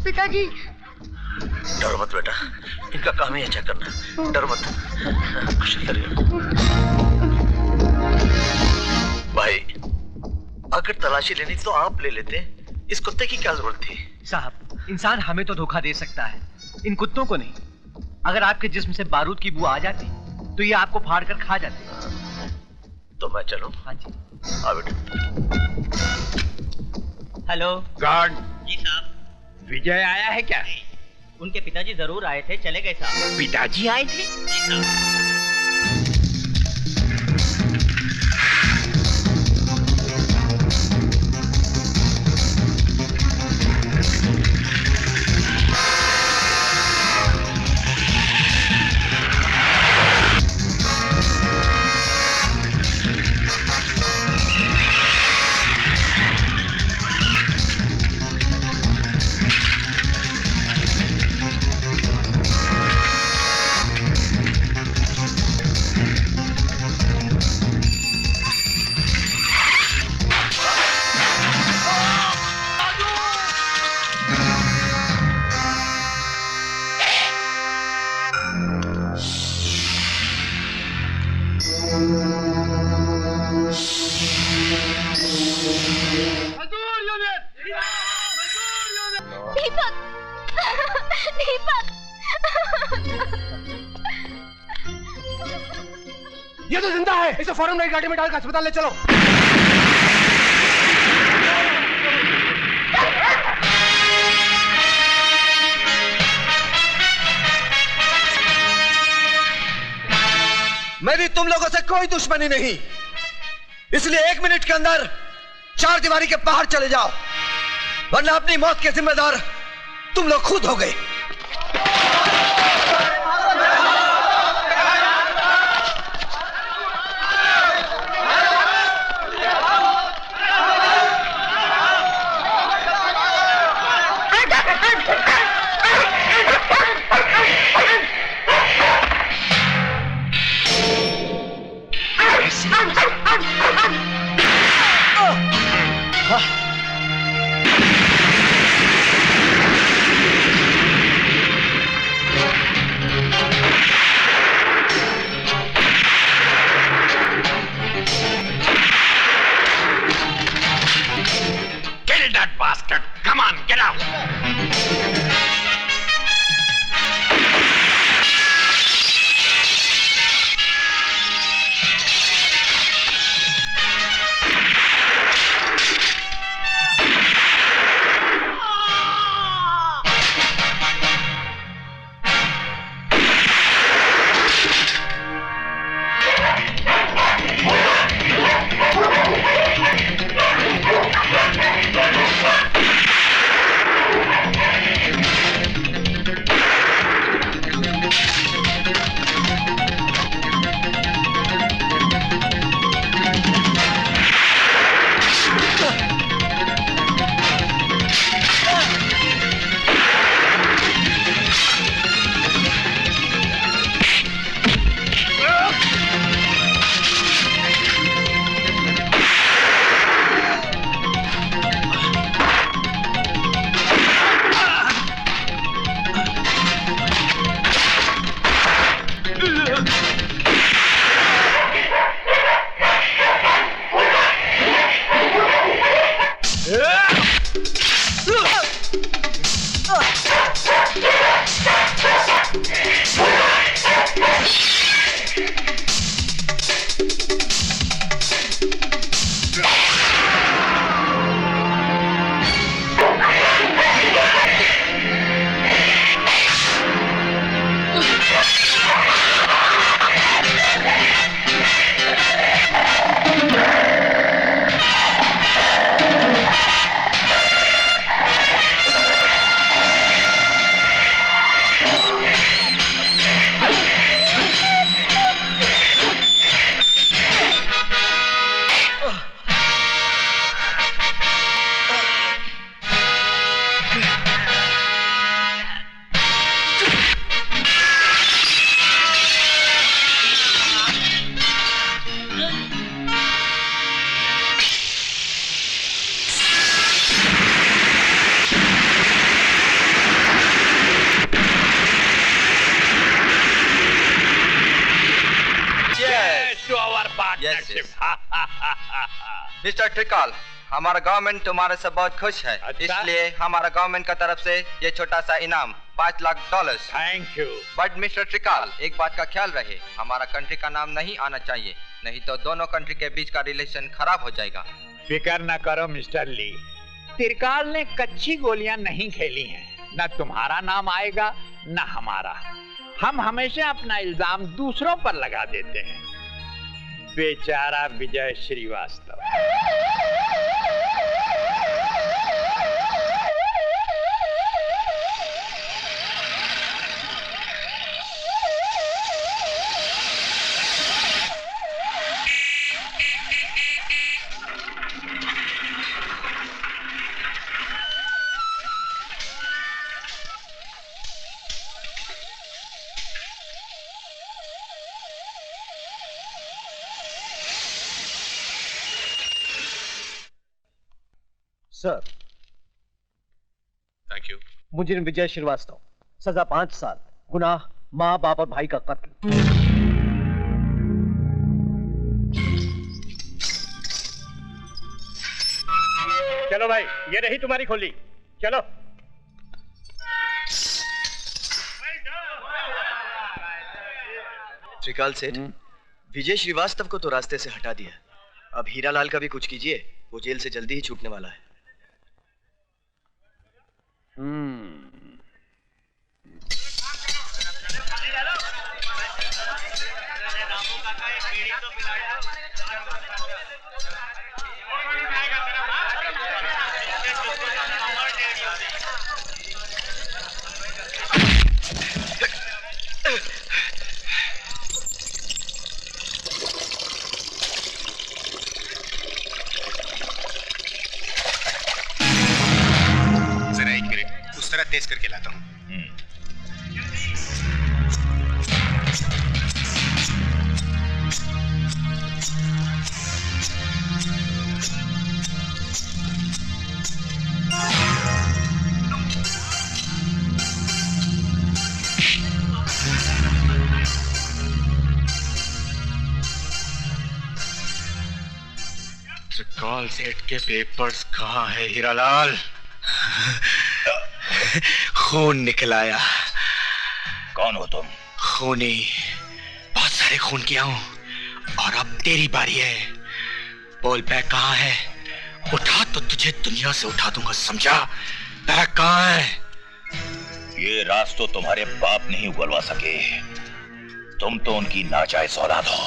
पिताजी। डरो मत बेटा, इनका काम ही अच्छा करना, डरो मत। कुछ नहीं करेगा भाई। अगर तलाशी लेनी तो आप ले लेते, इस कुत्ते की क्या जरूरत थी? साहब, इंसान हमें तो धोखा दे सकता है, इन कुत्तों को नहीं। अगर आपके जिस्म से बारूद की बू आ जाती तो ये आपको फाड़ कर खा जाते। तो मैं चलूं? हाँ जी। हाँ बेटा। Hello guard. जी साहब। विजय आया है क्या? उनके पिताजी जरूर आए थे, चले गए साहब। पिताजी आए थे? जी साहब। दीपक, दीपक। ये तो जिंदा है, इसे फौरन नई गाड़ी में डालकर अस्पताल ले चलो। मेरी तुम लोगों से कोई दुश्मनी नहीं, इसलिए 1 मिनट के अंदर 4 दीवारी के बाहर चले जाओ, वरना अपनी मौत के जिम्मेदार तुम लोग खुद हो गए। Kill that bastard! Come on, get out! Mister trickle, हमारा गवर्नमेंट तुम्हारे से बहुत खुश है। अच्छा? इसलिए हमारा गवर्नमेंट का तरफ से ये छोटा सा इनाम $5 lakh. Thank you. But mister trickle, एक बात का ख्याल रहे, हमारा कंट्री का नाम नहीं आना चाहिए, नहीं तो दोनों कंट्री के बीच का रिलेशन खराब हो जाएगा। फिकर न करो मिस्टर ली, त्रिकाल ने कच्ची गोलियां नहीं खेली हैं। न तुम्हारा नाम आएगा न हमारा। हम हमेशा अपना इल्जाम दूसरों पर लगा देते हैं। बेचारा Vijay Shrivastava. Sir, thank you. मुजरिम विजय श्रीवास्तव, सजा 5 साल, गुनाह माँ बाप और भाई का कत्ल। चलो भाई, ये रही तुम्हारी खोली, चलो। त्रिकाल सेठ, विजय श्रीवास्तव को तो रास्ते से हटा दिया, अब हीरालाल का भी कुछ कीजिए, वो जेल से जल्दी ही छूटने वाला है। जरा 1 मिनट, उस तरह तेज करके लाता हूँ। त्रिकाल सेठ के पेपर्स कहाँ है हीरालाल? खून निकल आया। कौन हो तुम? खूनी, बहुत सारे खून किया हूं और अब तेरी बारी है। बोल बैग कहाँ है? उठा तो तुझे दुनिया से उठा दूंगा, समझा? बैग कहाँ है? ये राज तो तुम्हारे बाप नहीं उगलवा सके। तुम तो उनकी नाजायज औलाद हो।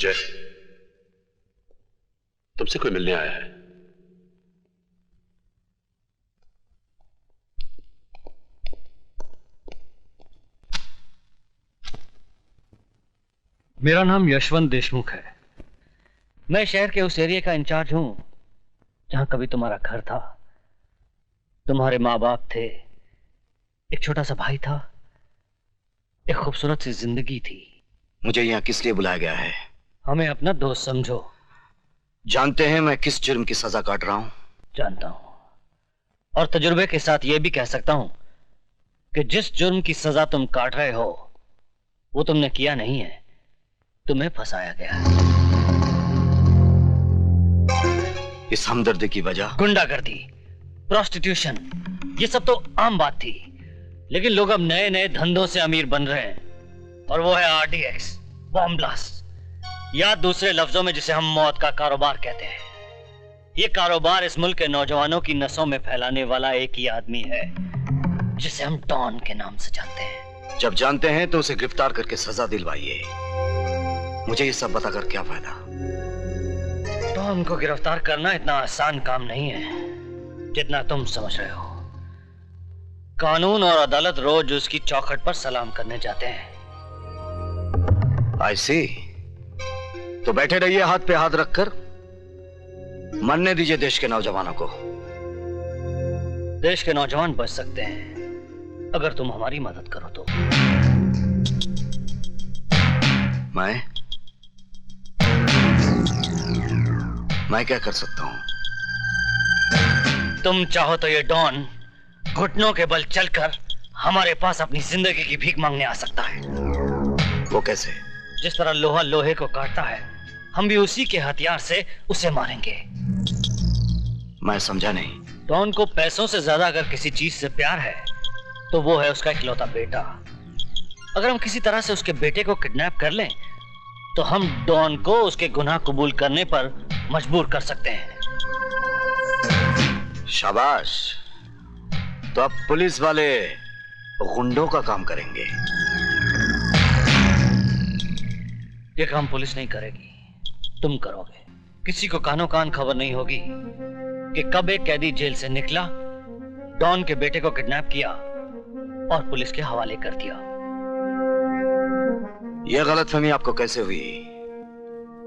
विजय, तुमसे कोई मिलने आया है। मेरा नाम यशवंत देशमुख है। मैं शहर के उस एरिया का इंचार्ज हूं जहां कभी तुम्हारा घर था, तुम्हारे माँ बाप थे, एक छोटा सा भाई था, एक खूबसूरत सी जिंदगी थी। मुझे यहाँ किस लिए बुलाया गया है? हमें अपना दोस्त समझो। जानते हैं मैं किस जुर्म की सजा काट रहा हूं? जानता हूं, और तजुर्बे के साथ यह भी कह सकता हूं कि जिस जुर्म की सजा तुम काट रहे हो वो तुमने किया नहीं है, तुम्हें फंसाया गया है। इस हमदर्दी की वजह? गुंडागर्दी, प्रोस्टिट्यूशन, ये सब तो आम बात थी, लेकिन लोग अब नए नए धंधों से अमीर बन रहे हैं, और वो है RDX, बॉम्ब ब्लास्ट, या दूसरे लफ्जों में जिसे हम मौत का कारोबार कहते हैं। ये कारोबार इस मुल्क के नौजवानों की नसों में फैलाने वाला एक ही आदमी है जिसे हम डॉन के नाम से जानते हैं। जब जानते हैं तो उसे गिरफ्तार करके सजा दिलवाइए। मुझे ये सब बताकर क्या फायदा? डॉन को गिरफ्तार करना इतना आसान काम नहीं है जितना तुम समझ रहे हो। कानून और अदालत रोज उसकी चौखट पर सलाम करने जाते हैं। I see। तो बैठे रहिए हाथ पे हाथ रखकर, मरने दीजिए देश के नौजवानों को। देश के नौजवान बच सकते हैं अगर तुम हमारी मदद करो तो। मैं क्या कर सकता हूं? तुम चाहो तो ये डॉन घुटनों के बल चलकर हमारे पास अपनी जिंदगी की भीख मांगने आ सकता है। वो कैसे? जिस तरह लोहा लोहे को काटता है, हम भी उसी के हथियार से उसे मारेंगे। मैं समझा नहीं। डॉन को पैसों से ज्यादा अगर किसी चीज से प्यार है तो वो है उसका इकलौता बेटा। अगर हम किसी तरह से उसके बेटे को किडनैप कर लें तो हम डॉन को उसके गुनाह कबूल करने पर मजबूर कर सकते हैं। शाबाश। तो अब पुलिस वाले गुंडों का काम करेंगे। ये काम पुलिस नहीं करेगी, तुम करोगे। किसी को कानो कान खबर नहीं होगी कि कब एक कैदी जेल से निकला, डॉन के बेटे को किडनैप किया और पुलिस के हवाले कर दिया। यह गलतफहमी आपको कैसे हुई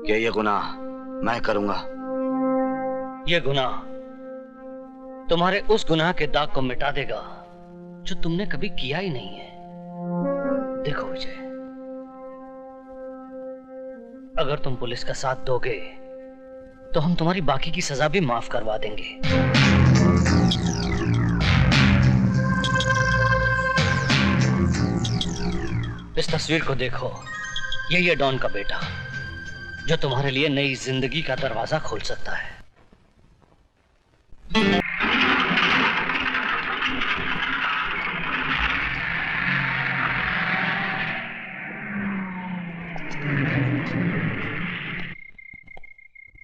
कि यह गुनाह मैं करूंगा? यह गुनाह तुम्हारे उस गुनाह के दाग को मिटा देगा जो तुमने कभी किया ही नहीं है। देखो विजय, अगर तुम पुलिस का साथ दोगे तो हम तुम्हारी बाकी की सजा भी माफ करवा देंगे। इस तस्वीर को देखो, यही है डॉन का बेटा जो तुम्हारे लिए नई जिंदगी का दरवाजा खोल सकता है।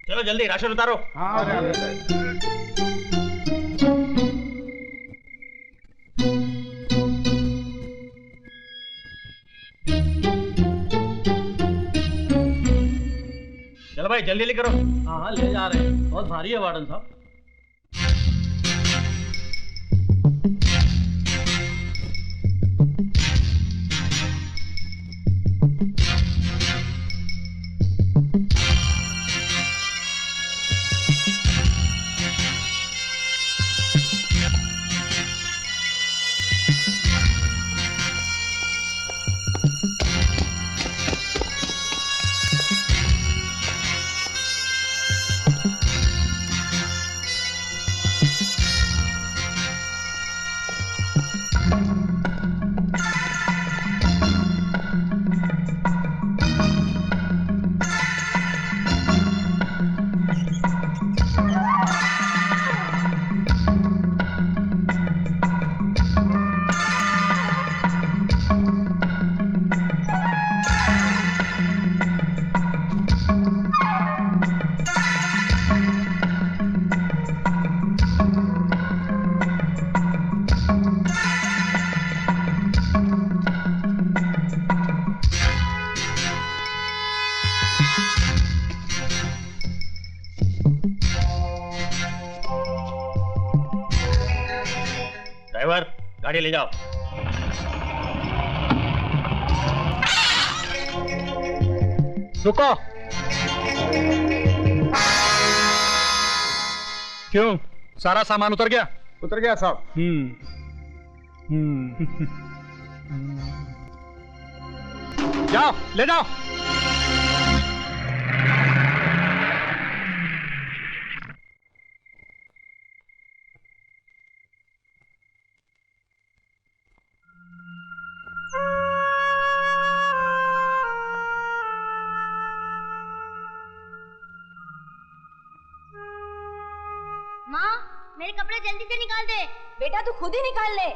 चलो जल्दी राशन उतारो। चलो भाई जल्दी ले करो। हाँ ले जा रहे हैं, बहुत भारी है वार्डन साहब। ड्राइवर गाड़ी ले जाओ। रुको। क्यों, सारा सामान उतर गया? उतर गया साहब। जाओ, ले जाओ। माँ, मेरे कपड़े जल्दी से निकाल दे। बेटा तू खुद ही निकाल ले,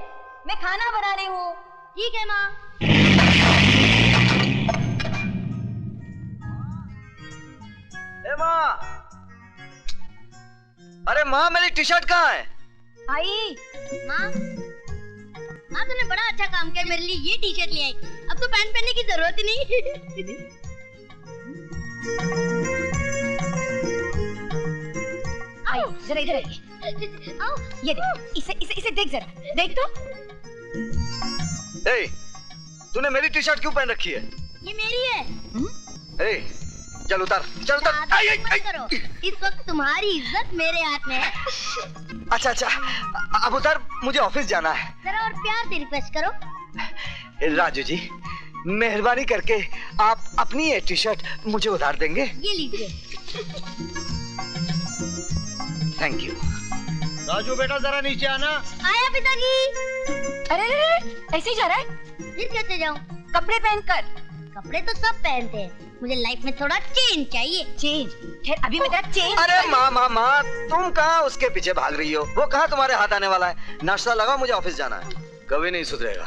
मैं खाना बना रही हूँ। ठीक है माँ। माँ, अरे माँ मेरी टी शर्ट कहाँ है? आई माँ, माँ तूने बड़ा अच्छा काम किया, मेरे लिए ये टी शर्ट ले आई। अब तो पैंट पहनने की जरूरत ही नहीं। आई जरा इधर आओ, ये देख, इसे इसे इसे देख जरा, देख तो। ए, तूने मेरी टी शर्ट क्यों पहन रखी है? ये मेरी है। ए, चल उतार, चल उतार। ज्यादा मत करो, इस वक्त तुम्हारी इज्जत मेरे हाथ में है। अच्छा अच्छा, अब उतार, मुझे ऑफिस जाना है। जरा और प्यार से रिक्वेस्ट करो। राजू जी, मेहरबानी करके आप अपनी ये टी शर्ट मुझे उधार देंगे? ये लीजिए। Thank you. राजू बेटा जरा नीचे आना। आया पिताजी। अरे ऐसे ही जा रहा है? फिर कैसे जाऊँ? कपड़े पहनकर। कपड़े तो सब पहनते हैं, मुझे लाइफ में थोड़ा चेंज चाहिए। चेंज? खैर अभी मैं तेरा चेंज। अरे माँ, तुम कहाँ उसके पीछे भाग रही हो? वो कहाँ तुम्हारे हाथ आने वाला है? नाश्ता लगाओ, मुझे ऑफिस जाना है। कभी नहीं सुधरेगा।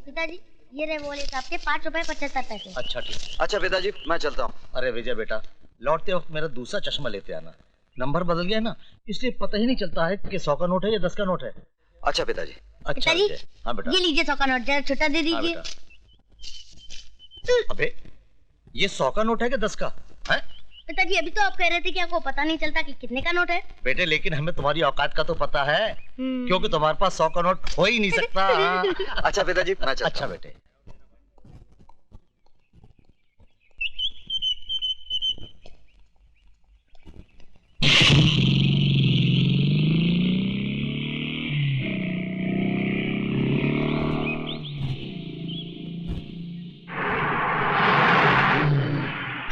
पिताजी, ये रहे वॉलेट आपके, 5 रुपए 75 पैसे। अच्छा ठीक। अच्छा पिताजी, मैं चलता हूँ। अरे विजय बेटा, लौटते वक्त मेरा दूसरा चश्मा लेते आना। नंबर बदल गया ना, इसलिए पता ही नहीं चलता है कि 100 का नोट है या 10 का नोट है। अच्छा पिताजी। अच्छा पिताजी, विजय। हाँ बेटा। ये लीजिए 100 का नोट, जरा छोटा दे हाँ दीजिए। बेटा। अबे ये 100 का नोट है कि 10 का है? पिताजी, अभी तो आप कह रहे थे कि आपको पता नहीं चलता कि कितने का नोट है। बेटे लेकिन हमें तुम्हारी औकात का तो पता है, क्योंकि तुम्हारे पास 100 का नोट हो ही नहीं सकता। अच्छा पिताजी, मैं चलता अच्छा हूँ। बेटे।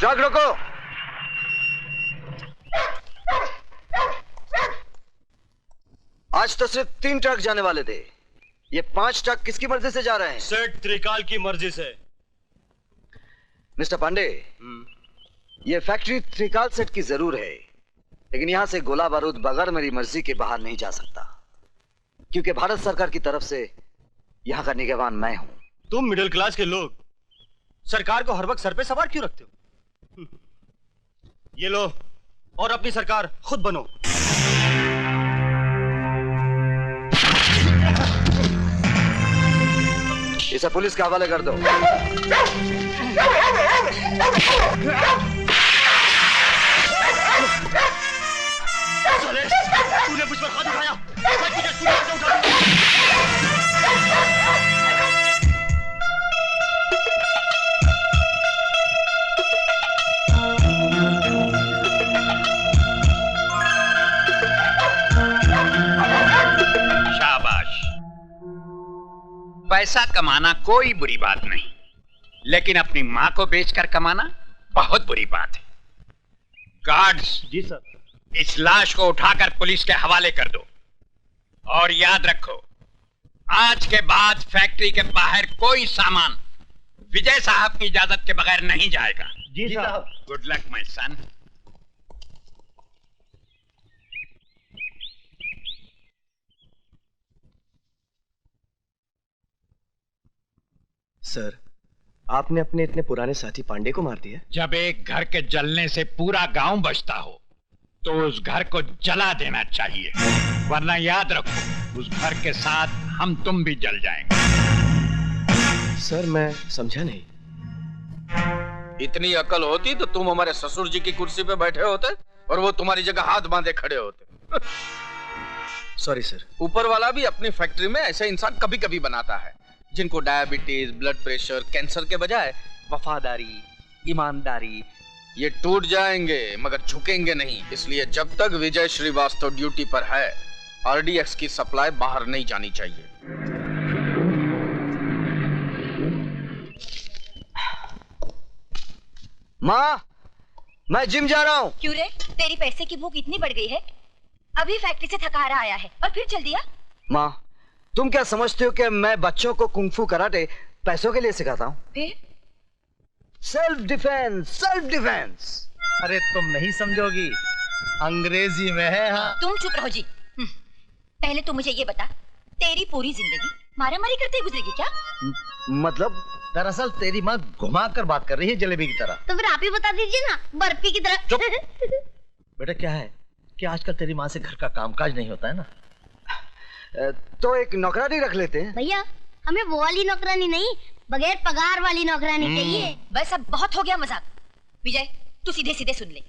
ट्रक रोको। आज तो सिर्फ 3 ट्रक जाने वाले थे, ये 5 ट्रक किसकी मर्जी से जा रहे हैं? सेठ त्रिकाल की मर्जी से। मिस्टर पांडे, ये फैक्ट्री त्रिकाल सेठ की जरूर है, लेकिन यहां से गोला बारूद बगैर मेरी मर्जी के बाहर नहीं जा सकता, क्योंकि भारत सरकार की तरफ से यहां का निगरान मैं हूं। तुम मिडिल क्लास के लोग सरकार को हर वक्त सर पे सवार क्यों रखते हो? ये लो और अपनी सरकार खुद बनो। इसे पुलिस के हवाले कर दो। तूने मुझ पर हाथ उठाया, तुझे से उठा दूंगा। पैसा कमाना कोई बुरी बात नहीं, लेकिन अपनी मां को बेचकर कमाना बहुत बुरी बात है। गार्ड्स, जी सर। इस लाश को उठाकर पुलिस के हवाले कर दो, और याद रखो आज के बाद फैक्ट्री के बाहर कोई सामान विजय साहब की इजाजत के बगैर नहीं जाएगा। जी साहब। Good luck my son. Sir, आपने अपने इतने पुराने साथी पांडे को मार दिया? जब एक घर के जलने से पूरा गांव बचता हो तो उस घर को जला देना चाहिए, वरना याद रखो उस घर के साथ हम तुम भी जल जाएंगे। सर मैं समझा नहीं। इतनी अकल होती तो तुम हमारे ससुर जी की कुर्सी पे बैठे होते और वो तुम्हारी जगह हाथ बांधे खड़े होते। Sorry sir. ऊपर वाला भी अपनी फैक्ट्री में ऐसे इंसान कभी कभी बनाता है जिनको डायबिटीज, ब्लड प्रेशर, कैंसर के बजाय वफादारी, ईमानदारी, ये टूट जाएंगे मगर झुकेंगे नहीं। इसलिए जब तक विजय श्रीवास्तव ड्यूटी पर है, आरडीएक्स की सप्लाई बाहर नहीं जानी चाहिए। माँ, मैं जिम जा रहा हूँ। क्यों रे? तेरी पैसे की भूख इतनी बढ़ गई है? अभी फैक्ट्री से थका हारा आया है और फिर चल दिया? माँ, तुम क्या समझते हो कि मैं बच्चों को कुंफू कराटे पैसों के लिए सिखाता हूँ? फिर? Self defence, self defence. अरे तुम नहीं समझोगी, अंग्रेजी में है। हाँ। तुम चुप रहो जी। पहले तू मुझे ये बता, तेरी पूरी जिंदगी मारामारी करते ही गुजरेगी क्या? मतलब? दरअसल तेरी माँ घुमा कर बात कर रही है जलेबी की तरह। तो फिर आप ही बता दीजिए ना, बर्फी की तरह। बेटा क्या है कि आजकल तेरी माँ से घर का कामकाज नहीं होता है ना, तो एक नौकरानी रख लेते हैं। भैया, हमें वो वाली नौकरानी नहीं, बगैर पगार वाली नौकरानी चाहिए। बस अब बहुत हो गया मजाक। विजय, तू सीधे सीधे सुन ले,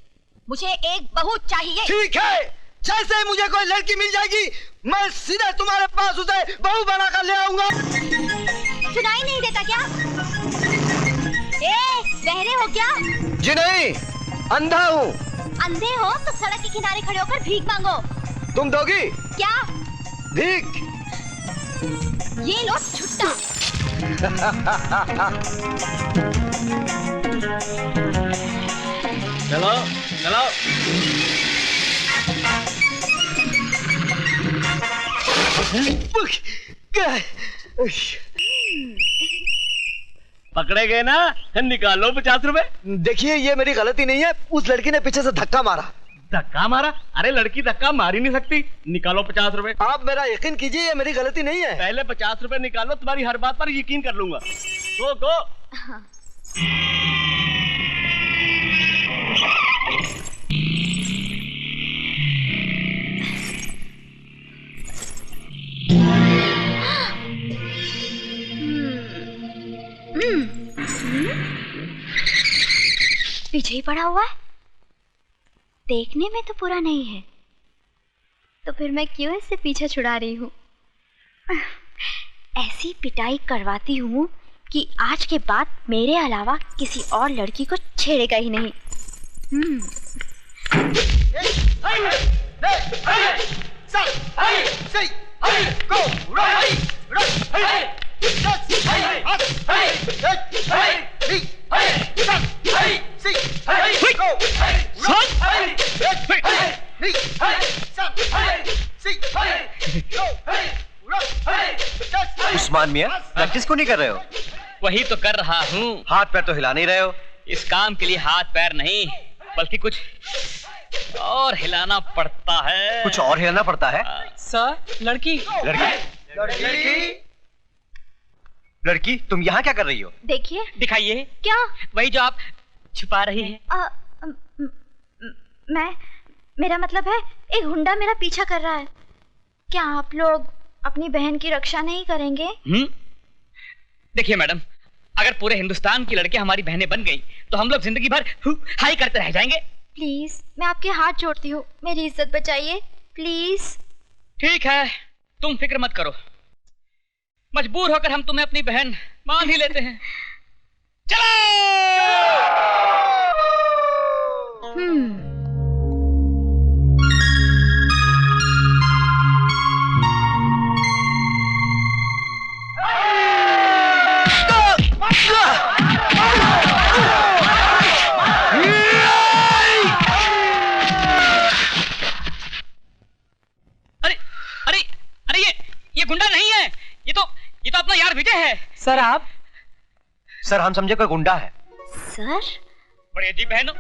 मुझे एक बहू चाहिए। ठीक है, जैसे मुझे कोई लड़की मिल जाएगी, मैं सीधे तुम्हारे पास उसे बहू बनाकर ले आऊंगा। सुनाई नहीं देता क्या? बहरे हो क्या? जी नहीं, अंधा हूँ। अंधे हो तो सड़क के किनारे खड़े होकर भीख मांगो। तुम दोगी? क्या? भीख। ये लो छुट्टा। चलो चलो। पकड़े गए ना, निकालो 50 रुपए। देखिए, ये मेरी गलती नहीं है, उस लड़की ने पीछे से धक्का मारा। धक्का मारा? अरे लड़की धक्का मार ही नहीं सकती। निकालो 50 रुपए। आप मेरा यकीन कीजिए, ये मेरी गलती नहीं है। पहले 50 रुपए निकालो, तुम्हारी हर बात पर यकीन कर लूंगा। गो गो। पीछे ही पड़ा हुआ है, देखने में तो पूरा नहीं है, तो फिर मैं क्यों इससे पीछा छुड़ा रही हूँ? ऐसी पिटाई करवाती हूँ कि आज के बाद मेरे अलावा किसी और लड़की को छेड़ेगा ही नहीं। उस्मान मियां, प्रैक्टिस को नहीं कर रहे हो? वही तो कर रहा हूँ। हाथ पैर तो हिला नहीं रहे हो। इस काम के लिए हाथ पैर नहीं, बल्कि कुछ और हिलाना पड़ता है। कुछ और हिलाना पड़ता है? सर, लड़की। लड़की, तुम यहाँ क्या कर रही हो? देखिए। दिखाइए। क्या? वही जो आप छुपा रही हैं। मेरा मतलब है, एक गुंडा मेरा पीछा कर रहा है। क्या आप लोग अपनी बहन की रक्षा नहीं करेंगे? देखिए मैडम, अगर पूरे हिंदुस्तान की लड़कियां हमारी बहनें बन गई तो हम लोग जिंदगी भर हाई करते रह जाएंगे। प्लीज, मैं आपके हाथ जोड़ती हूँ, मेरी इज्जत बचाइए प्लीज। ठीक है, तुम फिक्र मत करो, मजबूर होकर हम तुम्हें अपनी बहन मान ही लेते हैं। चलो। ये गुंडा नहीं है, ये तो अपना यार विजय है। सर आप? सर हम समझे कोई गुंडा है। सर? बड़े जी, बहनों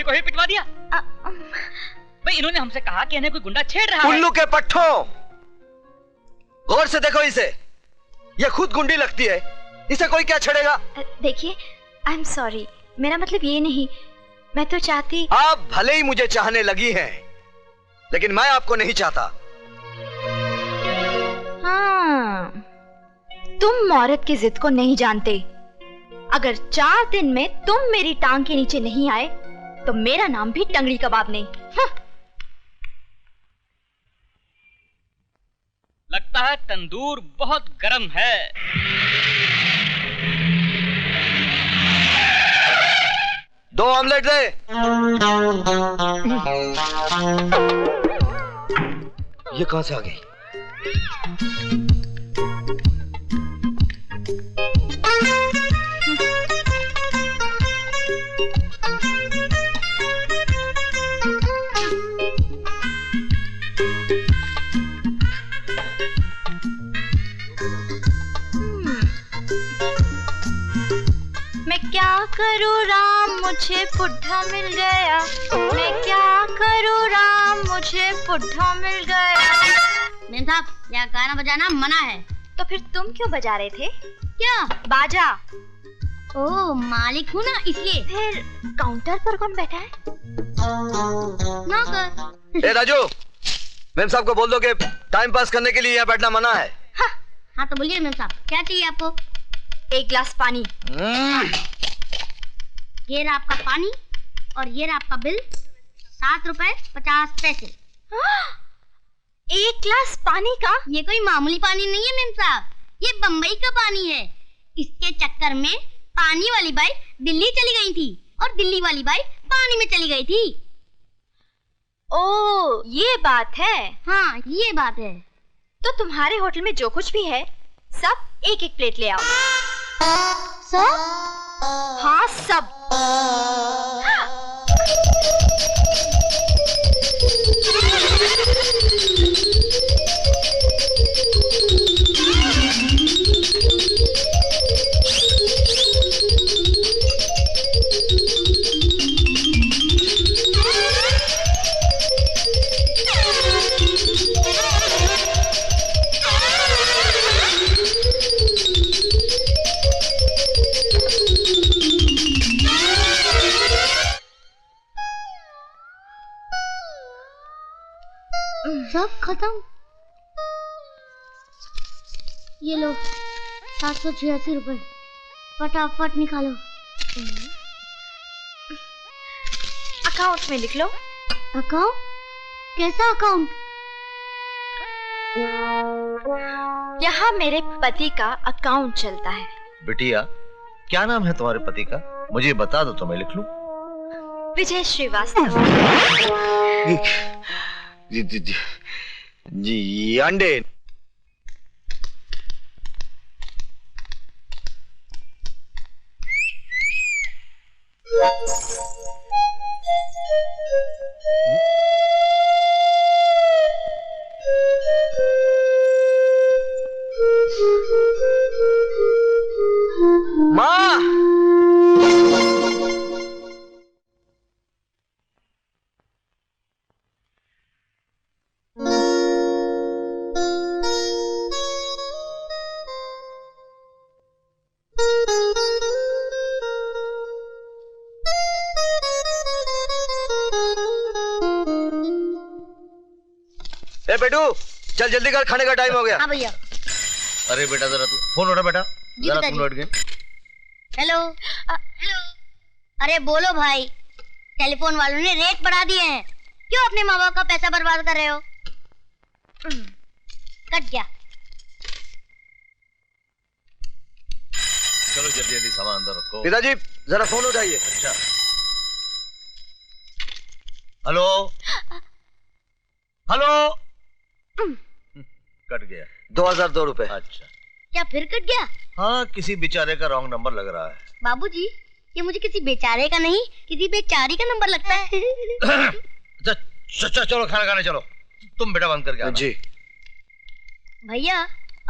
को ही पिटवा दिया। भाई इन्होंने हमसे कहा कि इन्हें कोई गुंडा छेड़ रहा है। उल्लू के पट्टों, गौर से देखो इसे, ये खुद गुंडी लगती है, इसे कोई क्या छेड़ेगा? देखिए, आई एम सॉरी, मेरा मतलब ये नहीं, मैं तो चाहती। आप भले ही मुझे चाहने लगी हैं, लेकिन मैं आपको नहीं चाहता। हाँ, तुम औरत की जिद को नहीं जानते। अगर 4 दिन में तुम मेरी टांग के नीचे नहीं आए तो मेरा नाम भी टंगड़ी कबाब नहीं। लगता है तंदूर बहुत गर्म है। दो ऑमलेट दे। ये कहां से आ गई? क्या करूँ राम मुझे बुढ़ा मिल गया, मैं क्या करूँ राम मुझे बुढ़ा मिल गया। मेम साहब, यहाँ गाना बजाना मना है। तो फिर तुम क्यों बजा रहे थे? क्या? बाजा। ओह, मालिक हूँ ना इसलिए। फिर काउंटर पर कौन बैठा है? नौकर। ए राजू, मेम साहब को बोल दो कि टाइम पास करने के लिए यहाँ बैठना मना है। हाँ तो बोलिए मेम साहब, क्या चाहिए आपको? एक गिलास पानी। ये रहा आपका पानी और ये रहा आपका बिल, 7 रुपए 50 पैसे। एक गिलास पानी का? ये कोई मामूली पानी नहीं है मेम साहब, ये बम्बई का पानी है। इसके चक्कर में पानी वाली बाई दिल्ली चली गई थी और दिल्ली वाली बाई पानी में चली गई थी। ओह, ये बात है। हाँ, ये बात है। तो तुम्हारे होटल में जो कुछ भी है सब एक एक प्लेट ले आओ। सब? हाँ, सब। सब खत्म। ये लो 786 रुपए, फटाफट निकालो। अकाउंट में लिख लो। अकाउंट? कैसा अकाउंट? यहाँ मेरे पति का अकाउंट चलता है। बिटिया, क्या नाम है तुम्हारे पति का? मुझे बता दो तो मैं लिख लूं। विजय श्रीवास्तव। जी अंडे। माँ, ए बेटू, चल जल्दी कर, खाने का टाइम हो गया। हाँ भैया। अरे बेटा जरा तू फोन उठा बेटा, जरा तुम लौट गए। Hello hello. अरे बोलो भाई, टेलीफोन वालों ने रेट बढ़ा दिए हैं, क्यों अपने माँ बाप का पैसा बर्बाद कर रहे हो? कट गया। चलो जल्दी जल्दी सामान अंदर रखो। पिताजी जरा फोन उठाइए। अच्छा, हेलो हेलो। कट गया। 2002 रुपए। अच्छा, क्या फिर कट गया? हाँ, किसी बेचारे का रॉन्ग नंबर लग रहा है। बाबूजी, ये मुझे किसी बेचारे का नहीं, किसी बेचारी का नंबर लगता है। चलो खाना खाने चलो। तुम बेटा बंद करके आना। जी भैया,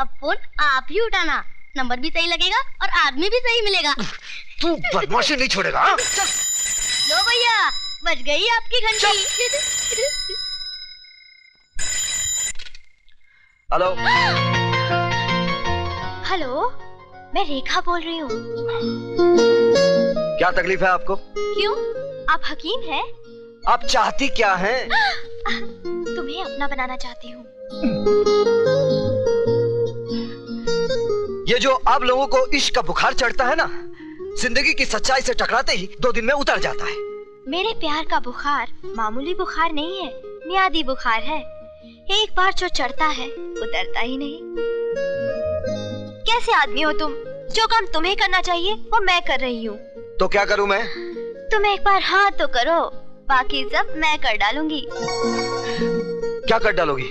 अब फोन आप ही उठाना, नंबर भी सही लगेगा और आदमी भी सही मिलेगा। तू बदमाशी नहीं छोड़ेगा। हाँ? लो भैया, बज गई आपकी घंटी। हेलो हेलो, मैं रेखा बोल रही हूँ। क्या तकलीफ है आपको? क्यों, आप हकीम हैं? आप चाहती क्या हैं? तुम्हें अपना बनाना चाहती हूँ। ये जो आप लोगों को इश्क का बुखार चढ़ता है ना, जिंदगी की सच्चाई से टकराते ही 2 दिन में उतर जाता है। मेरे प्यार का बुखार मामूली बुखार नहीं है, मियादी बुखार है। एक बार जो चढ़ता है उतरता ही नहीं। कैसे आदमी हो तुम? जो काम तुम्हें करना चाहिए वो मैं कर रही हूँ। तो क्या करूँ मैं? तुम एक बार हाँ तो करो, बाकी सब मैं कर डालूंगी। क्या कर डालोगी?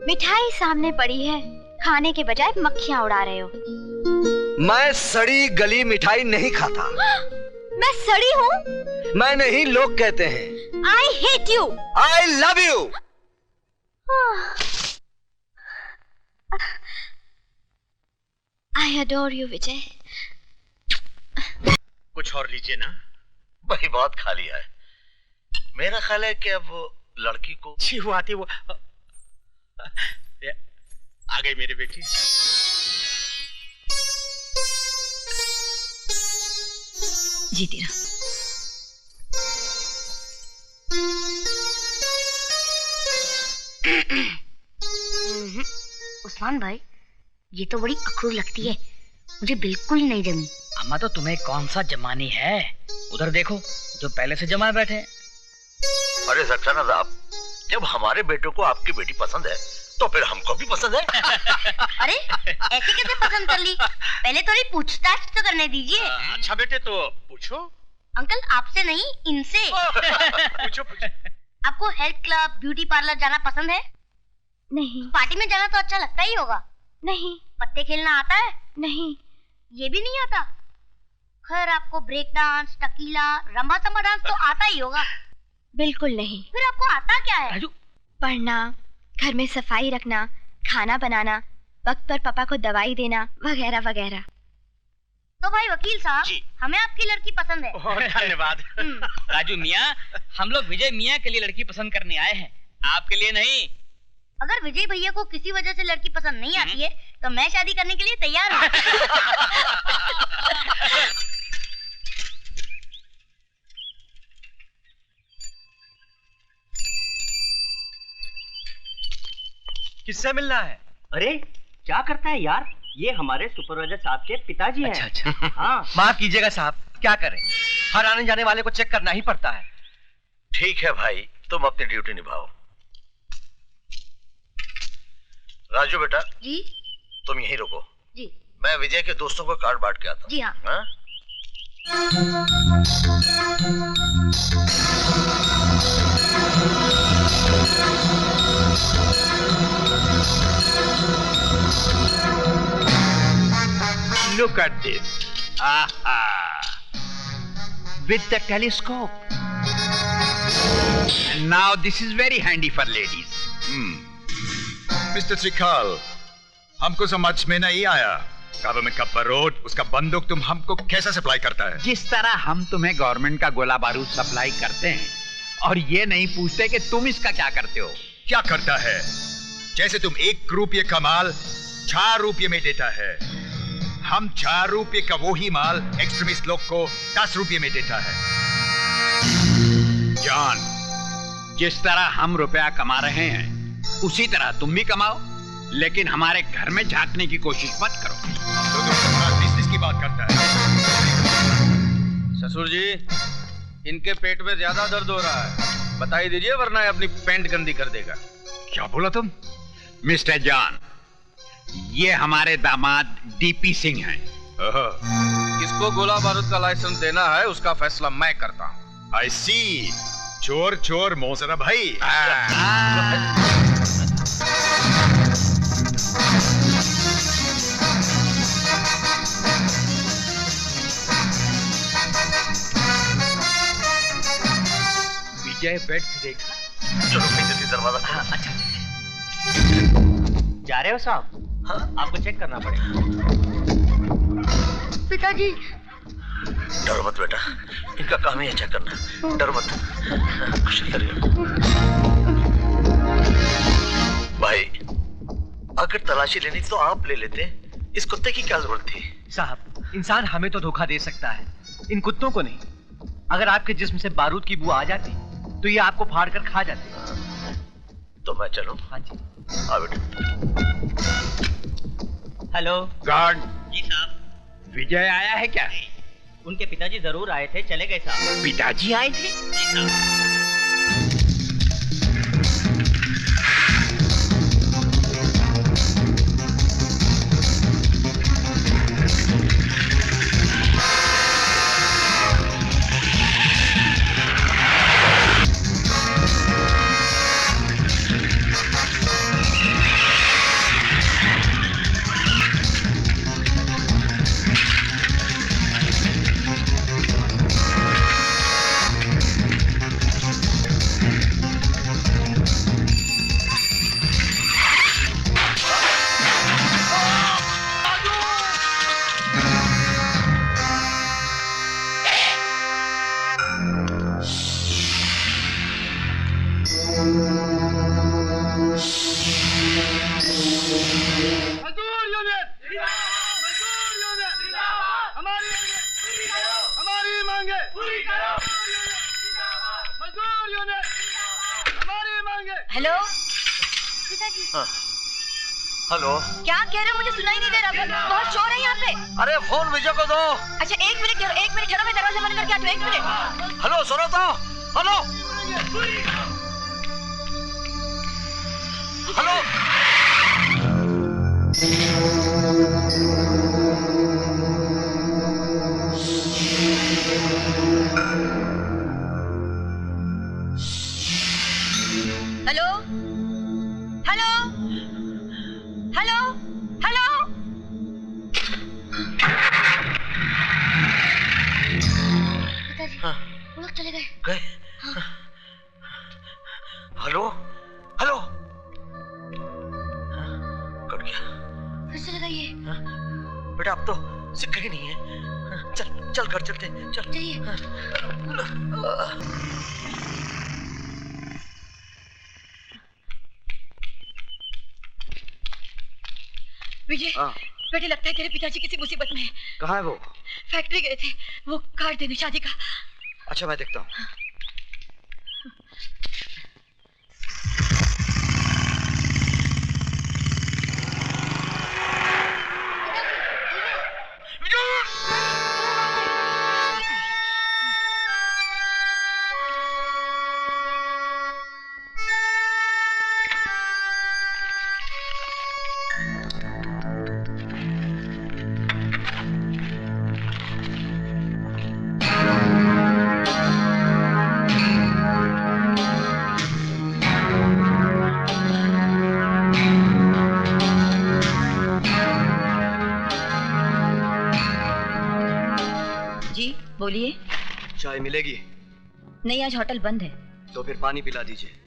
मिठाई सामने पड़ी है, खाने के बजाय मक्खियाँ उड़ा रहे हो। मैं सड़ी गली मिठाई नहीं खाता। मैं सड़ी हूँ? मैं नहीं, लोग कहते हैं। I hate you. I love you. I adore you, विजय। कुछ और लीजिए ना। वही बहुत खा लिया है। मेरा ख्याल है कि अब वो लड़की को वो आती वो आ गई मेरी बेटी। जीती रहो। उस्मान भाई, ये तो बड़ी अखरूर लगती है, मुझे बिल्कुल नहीं जमी। अम्मा तो तुम्हें कौन सा जमानी है? उधर देखो जो पहले से जमाए बैठे हैं। अरे सक्सेना साहब, जब हमारे बेटों को आपकी बेटी पसंद है तो फिर हमको भी पसंद है। अरे ऐसे कैसे पसंद कर ली? पहले थोड़ी पूछताछ तो करने दीजिए। अच्छा बेटे तो पूछो। अंकल आपसे नहीं, इनसे। पूछो पूछो। आपको हेल्थ क्लब, ब्यूटी पार्लर जाना पसंद है? नहीं। पार्टी में जाना तो अच्छा लगता ही होगा। नहीं। पत्ते खेलना आता है? नहीं। ये भी नहीं आता? खैर आपको break dance, tequila, rumba samba dance तो आता ही होगा। बिल्कुल नहीं। फिर आपको आता क्या है? पढ़ना, घर में सफाई रखना, खाना बनाना, वक्त पर पापा को दवाई देना, वगैरह वगैरह। तो भाई वकील साहब, हमें आपकी लड़की पसंद है। धन्यवाद। राजू मियाँ, हम लोग विजय मियाँ के लिए लड़की पसंद करने आए हैं, आपके लिए नहीं। अगर विजय भैया को किसी वजह से लड़की पसंद नहीं आती है तो मैं शादी करने के लिए तैयार हूँ। किससे मिलना है? अरे क्या करता है यार, ये हमारे सुपरवाइजर साहब के पिताजी हैं। अच्छा। हाँ। माफ कीजिएगा साहब, क्या करें, हर आने जाने वाले को चेक करना ही पड़ता है। ठीक है भाई, तुम अपनी ड्यूटी निभाओ। राजू बेटा जी, तुम यहीं रुको। जी। मैं विजय के दोस्तों को कार्ड बांट के आता हूँ। जी हाँ। Look at this. With the telescope. And now this is very handy for ladies. Mister त्रिकाल, हमको समझ में नहीं आया, गवर्नमेंट का बारूद, उसका बंदूक तुम हमको कैसे सप्लाई करता है? जिस तरह हम तुम्हें गवर्नमेंट का गोला बारूद सप्लाई करते हैं और ये नहीं पूछते कि तुम इसका क्या करते हो। क्या करता है? जैसे तुम 1 रुपये का माल 4 रुपये में देता है, हम 4 रुपये का वही माल एक्सट्रीमिस्ट लोग को 10 रुपये में देता है। जॉन, जिस तरह हम रुपया कमा रहे हैं उसी तरह तुम भी कमाओ, लेकिन हमारे घर में झांकने की कोशिश मत करो। तो तुम हमारा बिजनेस की बात करता है। ससुर जी, इनके पेट में ज्यादा दर्द हो रहा है, बता ही दीजिए वरना अपनी पैंट गंदी कर देगा। क्या बोला तुम? मिस्टर जॉन, ये हमारे दामाद डीपी सिंह हैं। किसको गोला बारूद का लाइसेंस देना है उसका फैसला मैं करता हूँ। I see, चोर चोर मोसरा भाई। विजय बेड से देखा। चलो जल्दी दरवाजा। हाँ, अच्छा। जा रहे हो साहब? हाँ, आपको चेक करना पड़ेगा। पिताजी। डरो मत बेटा, इनका काम ही है चेक करना, डरो मत। कुछ नहीं करेगा भाई। अगर तलाशी लेनी तो आप ले लेते, इस कुत्ते की क्या जरूरत थी? साहब, इंसान हमें तो धोखा दे सकता है, इन कुत्तों को नहीं। अगर आपके जिस्म से बारूद की बू आ जाती तो ये आपको फाड़ कर खा जाते। तो मैं चलूं? हाँ जी। हाँ बेटा। Hello guard. जी साहब। विजय आया है क्या? उनके पिताजी जरूर आए थे, चले गए साहब। पिताजी आए थे? जी साहब। हेलो हाँ। हेलो। क्या कह रहे हो? मुझे सुनाई नहीं दे रहा। बहुत शोर है यहाँ पे। अरे फोन विजय को दो। अच्छा एक मिनट ठहरो, मैं दरवाजा बंद करके आती हूँ। 1 मिनट। हेलो सुनो तो। Hello hello. Hello hello hello hello. पिताजी वो लोग चले गए। हाँ। Hello hello. कट गया। फिर से लगाइए। बेटा अब तो सिक्का ही नहीं है। चल चल घर चलते चल। चलिए। विजय बेटे लगता है तेरे पिताजी किसी मुसीबत में है। कहाँ है वो? फैक्ट्री गए थे, वो कार्ड देने शादी का। अच्छा मैं देखता हूँ। बोलिए। चाय मिलेगी? नहीं आज होटल बंद है। तो फिर पानी पिला दीजिए।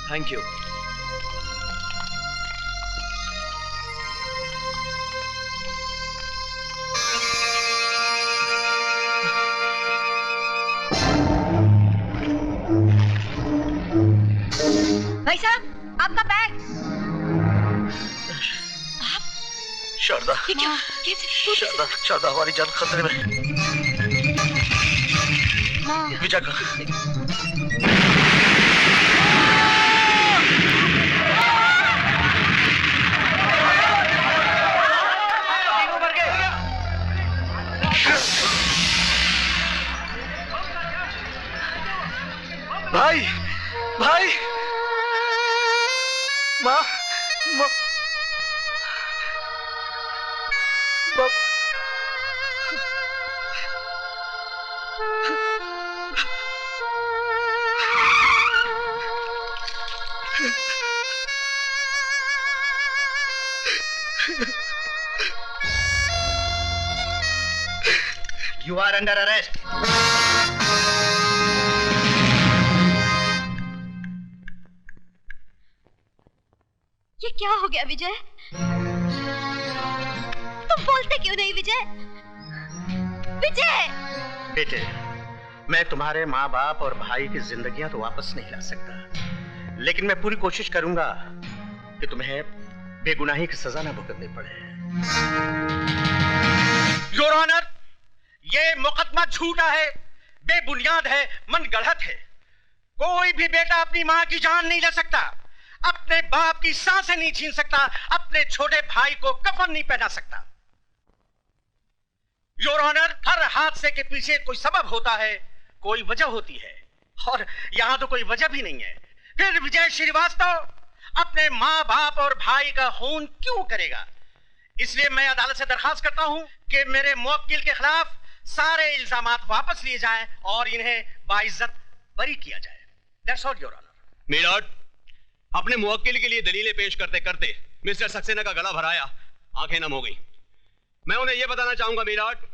Thank you. भाई साहब आपका बैग। आप? शारदा। ये क्या? कैसे? शारदा हमारी जान खतरे में। विजय का भाई भाई माँ माँ You are under arrest. ये क्या हो गया विजय? तुम बोलते क्यों नहीं विजय? विजय! बेटे, मैं तुम्हारे माँ बाप और भाई की जिंदगियां तो वापस नहीं ला सकता, लेकिन मैं पूरी कोशिश करूंगा कि तुम्हें बेगुनाही की सजा न भुगतनी पड़े। योर ऑनर, ये मुकदमा झूठा है, बेबुनियाद है, मनगढ़ंत है। कोई भी बेटा अपनी माँ की जान नहीं ले सकता, अपने बाप की सांसें नहीं छीन सकता, अपने छोटे भाई को कफन नहीं पहना सकता। योर ऑनर, हर हादसे के पीछे कोई सबब होता है, कोई वजह होती है, और यहां तो कोई वजह भी नहीं है। फिर विजय श्रीवास्तव अपने माँ बाप और भाई का खून क्यों करेगा? इसलिए मैं अदालत से दरखास्त करता हूं कि मेरे मुवक्किल के खिलाफ सारे इल्जामात वापस लिए जाएं और इन्हें बाइज्जत बरी किया जाए। That's all your honour. मीराट, अपने मुवक्किल के लिए दलीलें पेश करते करते मिस्टर सक्सेना का गला भराया, आंखें नम हो गई। मैं उन्हें यह बताना चाहूंगा मीराट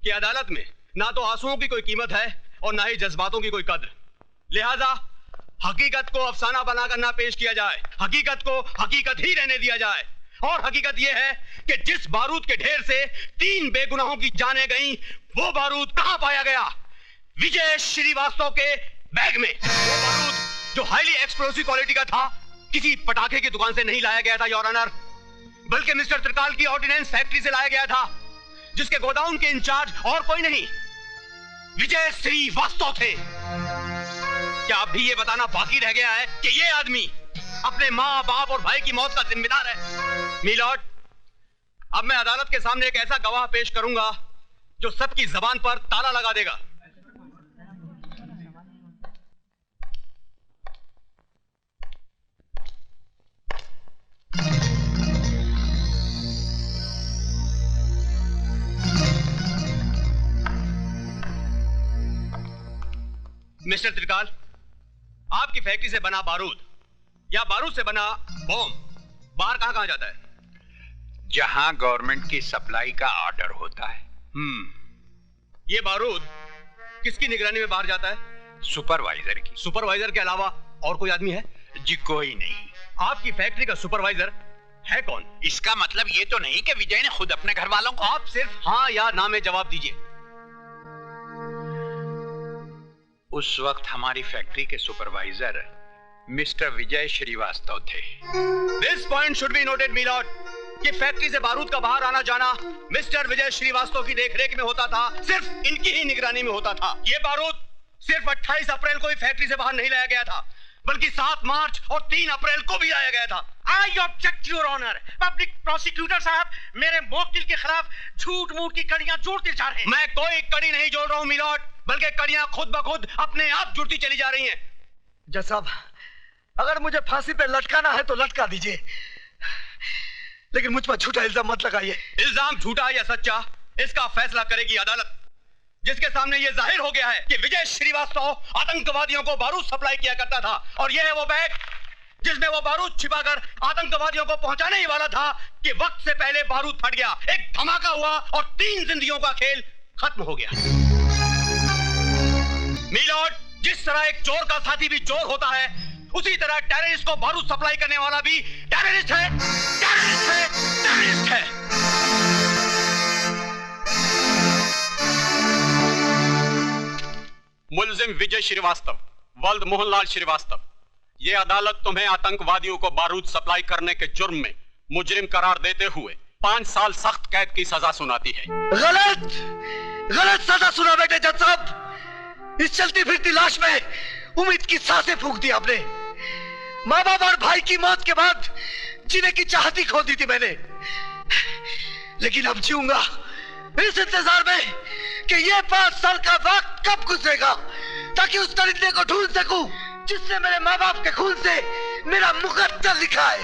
कि अदालत में ना तो आंसुओं की कोई कीमत है और ना ही जज्बातों की कोई कद्र। लिहाजा हकीकत को अफसाना बनाकर ना पेश किया जाए, हकीकत को हकीकत ही रहने दिया जाए। और हकीकत यह है कि जिस बारूद के ढेर से 3 बेगुनाहों की जानें गईं, वो बारूद कहां पाया गया? विजय श्रीवास्तव के बैग में। वो बारूद जो हाईली एक्सप्लोसिव क्वालिटी का था, किसी पटाखे की दुकान से नहीं लाया गया था योर ऑनर, बल्कि मिस्टर त्रिकाल की ऑर्डिनेंस फैक्ट्री से लाया गया था, जिसके गोदाउन के इंचार्ज और कोई नहीं, विजय श्रीवास्तव थे। क्या अब भी ये बताना बाकी रह गया है कि ये आदमी अपने माँ बाप और भाई की मौत का जिम्मेदार है? मिलॉर्ड, अब मैं अदालत के सामने एक ऐसा गवाह पेश करूंगा जो सबकी जबान पर ताला लगा देगा। मिस्टर त्रिकाल, आपकी फैक्ट्री से बना बारूद या बारूद से बना बॉम्ब बाहर कहां कहां जाता है? जहां गवर्नमेंट की सप्लाई का ऑर्डर होता है। ये बारूद किसकी निगरानी में बाहर जाता है? सुपरवाइजर की। सुपरवाइजर के अलावा और कोई आदमी है? जी कोई नहीं। आपकी फैक्ट्री का सुपरवाइजर है कौन? इसका मतलब ये तो नहीं कि विजय ने खुद अपने घर वालों को। आप सिर्फ हाँ या ना में जवाब दीजिए। उस वक्त हमारी फैक्ट्री के सुपरवाइजर मिस्टर विजय श्रीवास्तव थे। This point should be noted milord कि फैक्ट्री से बारूद का बाहर आना जाना मिस्टर विजय श्रीवास्तव की देखरेख में होता था, सिर्फ इनकी ही निगरानी में होता था। ये बारूद सिर्फ 28 अप्रैल को ही फैक्ट्री से बाहर नहीं लाया गया था, बल्कि 7 मार्च और 3 अप्रैल को भी लाया गया था। I object your honour. Public prosecutor साहब मेरे मुवक्किल के खिलाफ झूठ मूठ की कड़ियां जोड़ते जा रहे हैं। मैं कोई कड़ी नहीं जोड़ रहा हूं मिलॉर्ड, बल्कि कड़ियां खुद ब खुद अपने आप जुड़ती चली जा रही हैं। जज साहब, अगर मुझे फांसी पे लटकाना है तो लटका दीजिए, लेकिन मुझ पर झूठा इल्जाम मत लगाइए। इल्जाम झूठा या सच्चा, इसका फैसला करेगी अदालत, जिसके सामने यह जाहिर हो गया है कि विजय श्रीवास्तव आतंकवादियों को बारूद सप्लाई किया करता था, और यह है वो बैग जिसमें वो बारूद छिपाकर आतंकवादियों को पहुंचाने ही वाला था कि वक्त से पहले बारूद फट गया, एक धमाका हुआ और 3 जिंदगियों का खेल खत्म हो गया। मिलॉर्ड, जिस तरह एक चोर का साथी भी चोर होता है, उसी तरह टेररिस्ट को बारूद सप्लाई करने वाला भी टेररिस्ट है, टेररिस्ट है, टेररिस्ट है। मुलजिम विजय श्रीवास्तव, वल्द मोहनलाल श्रीवास्तव, ये अदालत तुम्हें आतंकवादियों को बारूद सप्लाई करने के जुर्म में मुजरिम करार देते हुए 5 साल सख्त कैद की सजा सुनाती है। गलत, गलत सजा सुना बेटे जज साहब। इस चलती फिरती लाश में उम्मीद की सांसें फूंक दी आपने। माँ बाप और भाई की मौत के बाद जीने की चाहती खो दी थी मैंने, लेकिन अब जीऊंगा इस इंतजार में कि ये 5 साल का वक्त कब गुजरेगा, ताकि उस दरिंदे को ढूंढ सकूं जिसने मेरे माँ बाप के खून से मेरा मुकद्दर लिखा है।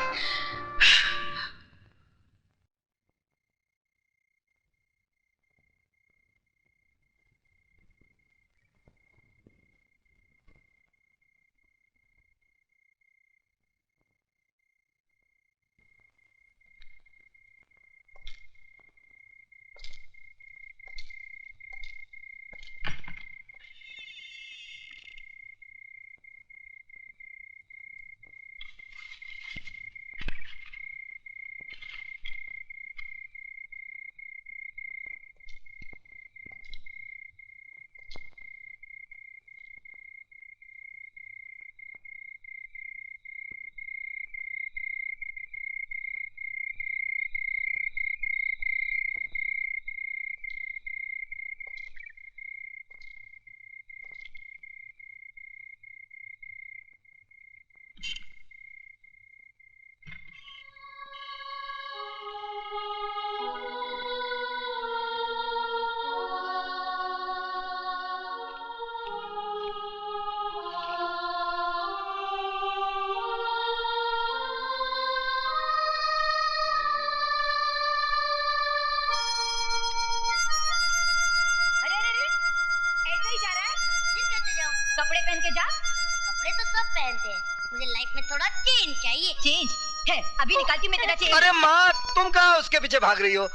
कपड़े पहन के जा। कपड़े तो सब पहनते हैं, मुझे लाइफ में थोड़ा चेंज चाहिए। चेंज है, अभी निकालती मैं तेरा चेंज। अरे माँ, तुम कहाँ उसके पीछे भाग रही हो?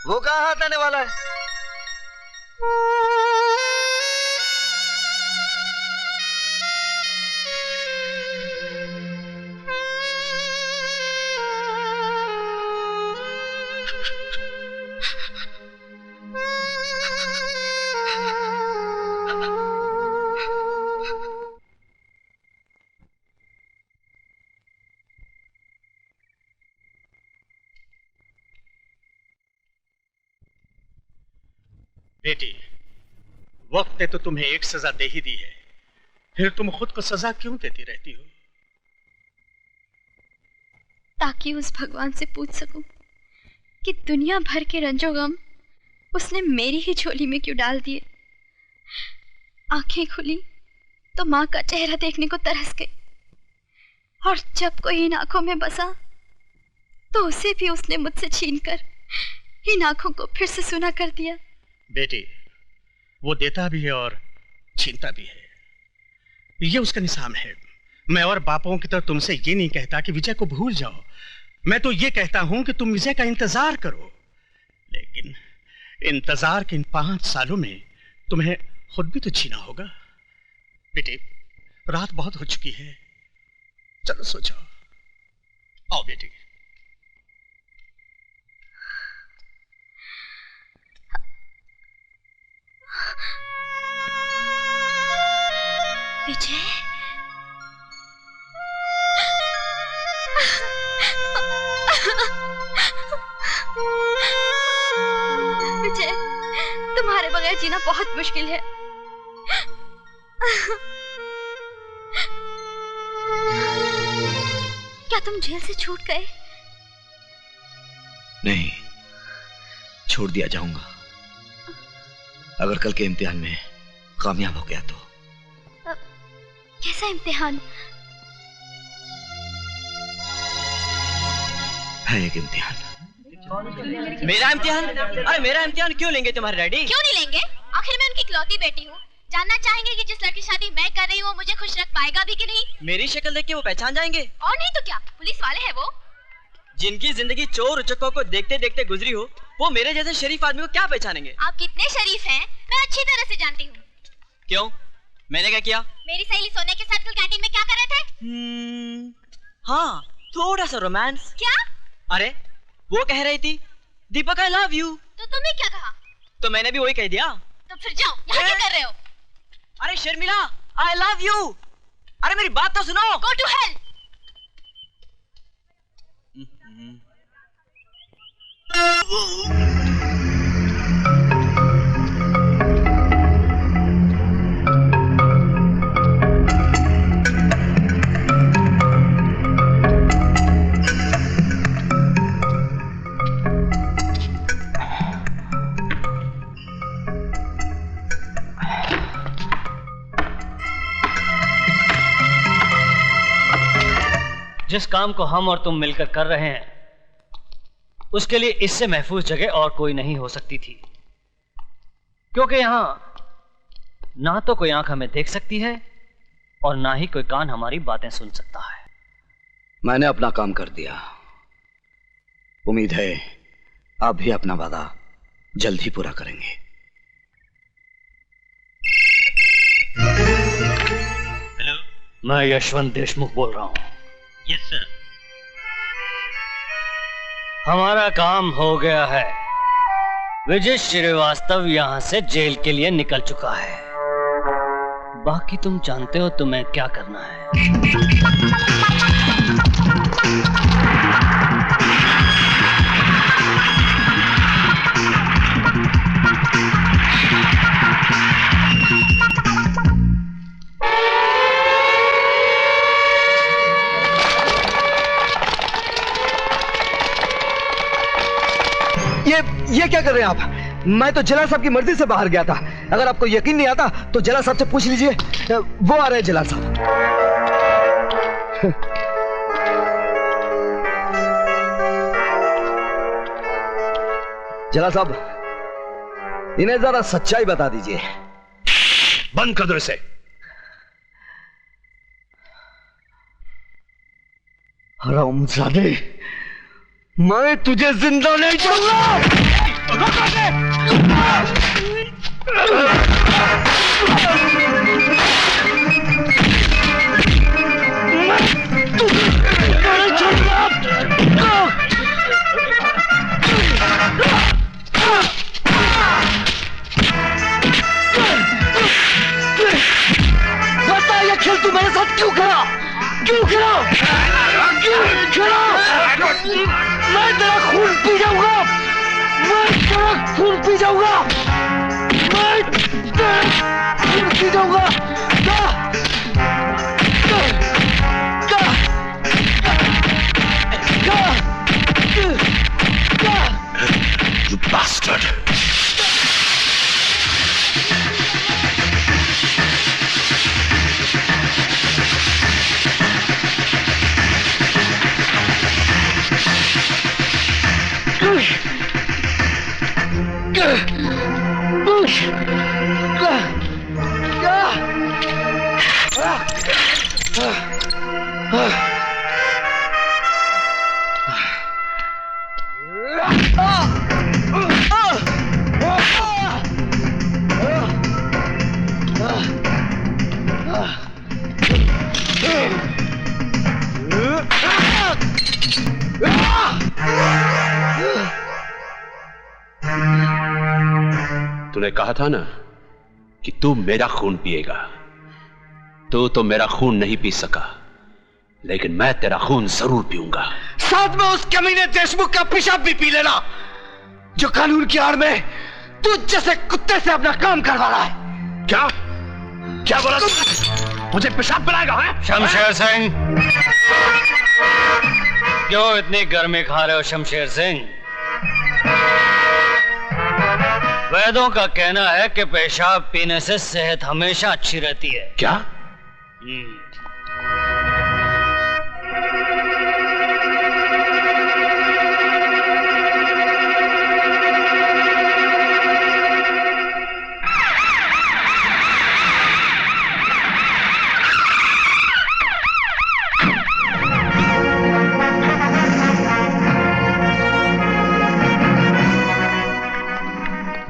वो कहाँ हाथ आने वाला है? बेटी, वक्त ने तो तुम्हें एक सजा दे ही दी है, फिर तुम खुद को सजा क्यों देती रहती हो? ताकि उस भगवान से पूछ सकूं कि दुनिया भर के रंजो गम उसने मेरी ही झोली में क्यों डाल दिए। आंखें खुली तो माँ का चेहरा देखने को तरस गई, और जब कोई इन आंखों में बसा तो उसे भी उसने मुझसे छीनकर इन आंखों को फिर से सुना कर दिया। बेटी, वो देता भी है और छीनता भी है, ये उसका निजाम है। मैं और बापों की तरह तुमसे ये नहीं कहता कि विजय को भूल जाओ, मैं तो ये कहता हूं कि तुम विजय का इंतजार करो। लेकिन इंतजार के इन 5 सालों में तुम्हें खुद भी तो जीना होगा। बेटी, रात बहुत हो चुकी है, चलो सो जाओ। आओ बेटी। विजय, विजय, तुम्हारे बगैर जीना बहुत मुश्किल है। क्या तुम जेल से छूट गए? नहीं, छोड़ दिया जाऊंगा अगर कल के इम्तिहान में कामयाब हो गया तो। कैसा इम्तिहान? है एक इम्तिहान। मेरा इम्तिहान? अरे मेरा इम्तिहान क्यों लेंगे तुम्हारे डैडी? क्यों नहीं लेंगे? आखिर मैं उनकी इकलौती बेटी हूँ। जानना चाहेंगे कि जिस लड़की शादी मैं कर रही हूँ वो मुझे खुश रख पाएगा भी कि नहीं? मेरी शक्ल देख के वो पहचान जाएंगे। और नहीं तो क्या, पुलिस वाले हैं वो। जिनकी जिंदगी चोर उचक्कों को देखते देखते गुजरी हो, वो मेरे जैसे शरीफ आदमी को क्या पहचानेंगे? आप कितने शरीफ हैं मैं अच्छी तरह से जानती हूँ। क्यों, मैंने क्या किया? मेरी सहेली सोने के साथ कल कैंटीन में क्या कर रहे थे? हाँ, थोड़ा सा रोमांस। क्या? अरे वो कह रही थी दीपक आई लव यू। तो तुमने क्या कहा? तो मैंने भी वही कह दिया। तो फिर जाओ, यहाँ क्या कर रहे हो? अरे शर्मिला, आई लव यू। अरे मेरी बात तो सुनो। Go to hell। जिस काम को हम और तुम मिलकर कर रहे हैं उसके लिए इससे महफूज जगह और कोई नहीं हो सकती थी, क्योंकि यहां ना तो कोई आंख हमें देख सकती है और ना ही कोई कान हमारी बातें सुन सकता है। मैंने अपना काम कर दिया। उम्मीद है आप भी अपना वादा जल्द ही पूरा करेंगे। हेलो, मैं यशवंत देशमुख बोल रहा हूं। Yes sir. हमारा काम हो गया है। विजय श्रीवास्तव यहां से जेल के लिए निकल चुका है। बाकी तुम जानते हो तुम्हें क्या करना है। ये क्या कर रहे हैं आप? मैं तो जला साहब की मर्जी से बाहर गया था। अगर आपको यकीन नहीं आता तो जला साहब से पूछ लीजिए, वो आ रहे हैं जला साहब। जला साहब, इन्हें जरा सच्चाई बता दीजिए। बंद कर दो इसे। हरामजादे, मैं तुझे जिंदा नहीं छोड़ूंगा। मैं तेरा खून पी जाऊंगा, मैं तेरा खून पी जाऊंगा, मैं तेरा खून पी जाऊंगा। You bastard! तूने कहा था ना कि तू मेरा खून पिएगा। तू तो मेरा खून नहीं पी सका, लेकिन मैं तेरा खून जरूर पीऊंगा। साथ में उस कमीने देशमुख का पेशाब भी पी लेना, जो कानून की आड़ में तू जैसे कुत्ते से अपना काम करवा रहा है। क्या क्या बोला तू? मुझे पेशाब पिलाएगा? शमशेर सिंह, क्यों इतनी गर्मी खा रहे हो शमशेर सिंह? वैद्यों का कहना है कि पेशाब पीने से सेहत हमेशा अच्छी रहती है। क्या?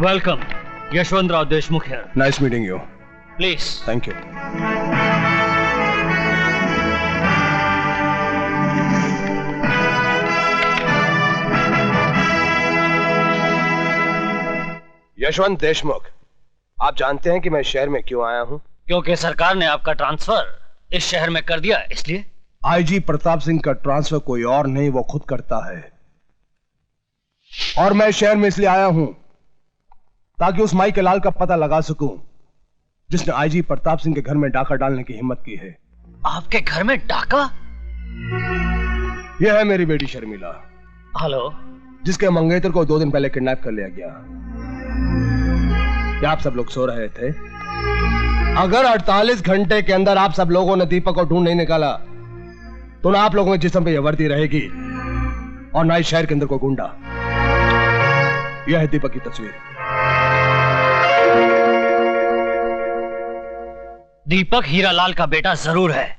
Welcome, Yashwantrao Deshmukh here. Nice meeting you. Please. Thank you. Yashwant Deshmukh, आप जानते हैं कि मैं शहर में क्यों आया हूं? क्योंकि सरकार ने आपका ट्रांसफर इस शहर में कर दिया, इसलिए। आईजी प्रताप सिंह का ट्रांसफर कोई और नहीं, वो खुद करता है। और मैं शहर में इसलिए आया हूं ताकि उस माई के लाल का पता लगा सकूं जिसने आईजी प्रताप सिंह के घर में डाका डालने की हिम्मत की है। आपके घर में डाका? यह है मेरी बेटी शर्मिला। हेलो। जिसके मंगेतर को 2 दिन पहले किडनैप कर लिया गया। क्या आप सब लोग सो रहे थे? अगर 48 घंटे के अंदर आप सब लोगों ने दीपक को ढूंढ नहीं निकाला तो ना आप लोगों के जिस्म पे यह वर्दी रहेगी और ना इस शहर के अंदर कोई गुंडा। यह है दीपक की तस्वीर। दीपक हीरालाल का बेटा जरूर है,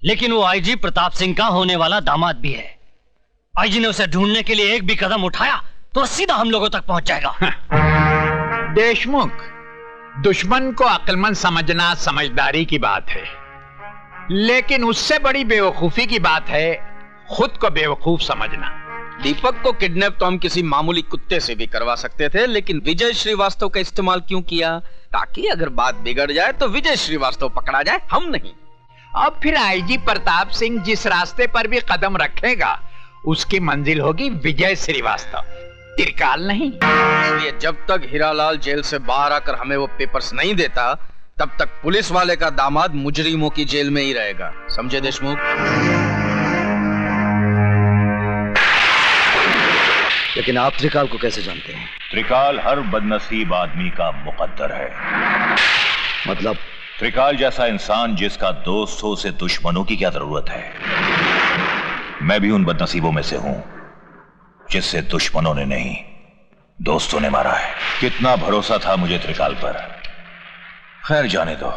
लेकिन वो आईजी प्रताप सिंह का होने वाला दामाद भी है। आईजी ने उसे ढूंढने के लिए एक भी कदम उठाया तो सीधा हम लोगों तक पहुंच जाएगा। देशमुख, दुश्मन को अक्लमंद समझना समझदारी की बात है, लेकिन उससे बड़ी बेवकूफी की बात है खुद को बेवकूफ समझना। दीपक को किडनैप तो हम किसी मामूली कुत्ते से भी करवा सकते थे, लेकिन विजय श्रीवास्तव का इस्तेमाल क्यों किया? ताकि अगर बात बिगड़ जाए तो विजय श्रीवास्तव पकड़ा जाए, हम नहीं। अब फिर आईजी प्रताप सिंह जिस रास्ते पर भी कदम रखेगा उसकी मंजिल होगी विजय श्रीवास्तव, त्रिकाल नहीं। इसलिए जब तक हीरालाल जेल से बाहर आकर हमें वो पेपर्स नहीं देता तब तक पुलिस वाले का दामाद मुजरिमों की जेल में ही रहेगा। समझे देशमुख? लेकिन आप त्रिकाल को कैसे जानते हैं? त्रिकाल हर बदनसीब आदमी का मुकद्दर है। मतलब? त्रिकाल जैसा इंसान जिसका दोस्त हो उसे दुश्मनों की क्या जरूरत है? मैं भी उन बदनसीबों में से हूं जिससे दुश्मनों ने नहीं दोस्तों ने मारा है। कितना भरोसा था मुझे त्रिकाल पर। खैर जाने दो।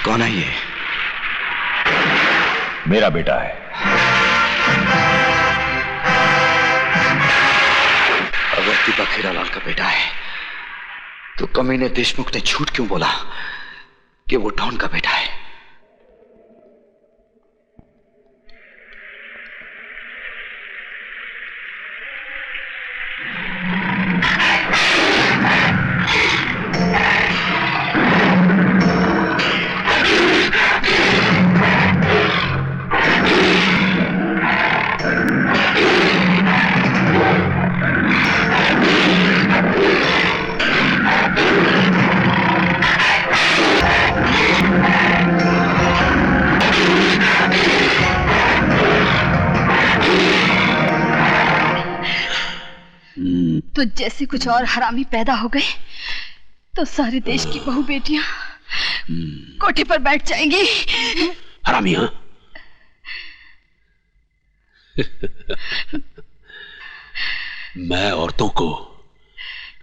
कौन है ये? मेरा बेटा है। अगर दीपक हीरालाल का बेटा है तो कमीने देशमुख ने झूठ क्यों बोला कि वो डॉन का बेटा है? तुझ जैसे कुछ और हरामी पैदा हो गए तो सारे देश की बहू बेटियां कोठे पर बैठ जाएंगी। हरामी, हाँ? मैं औरतों को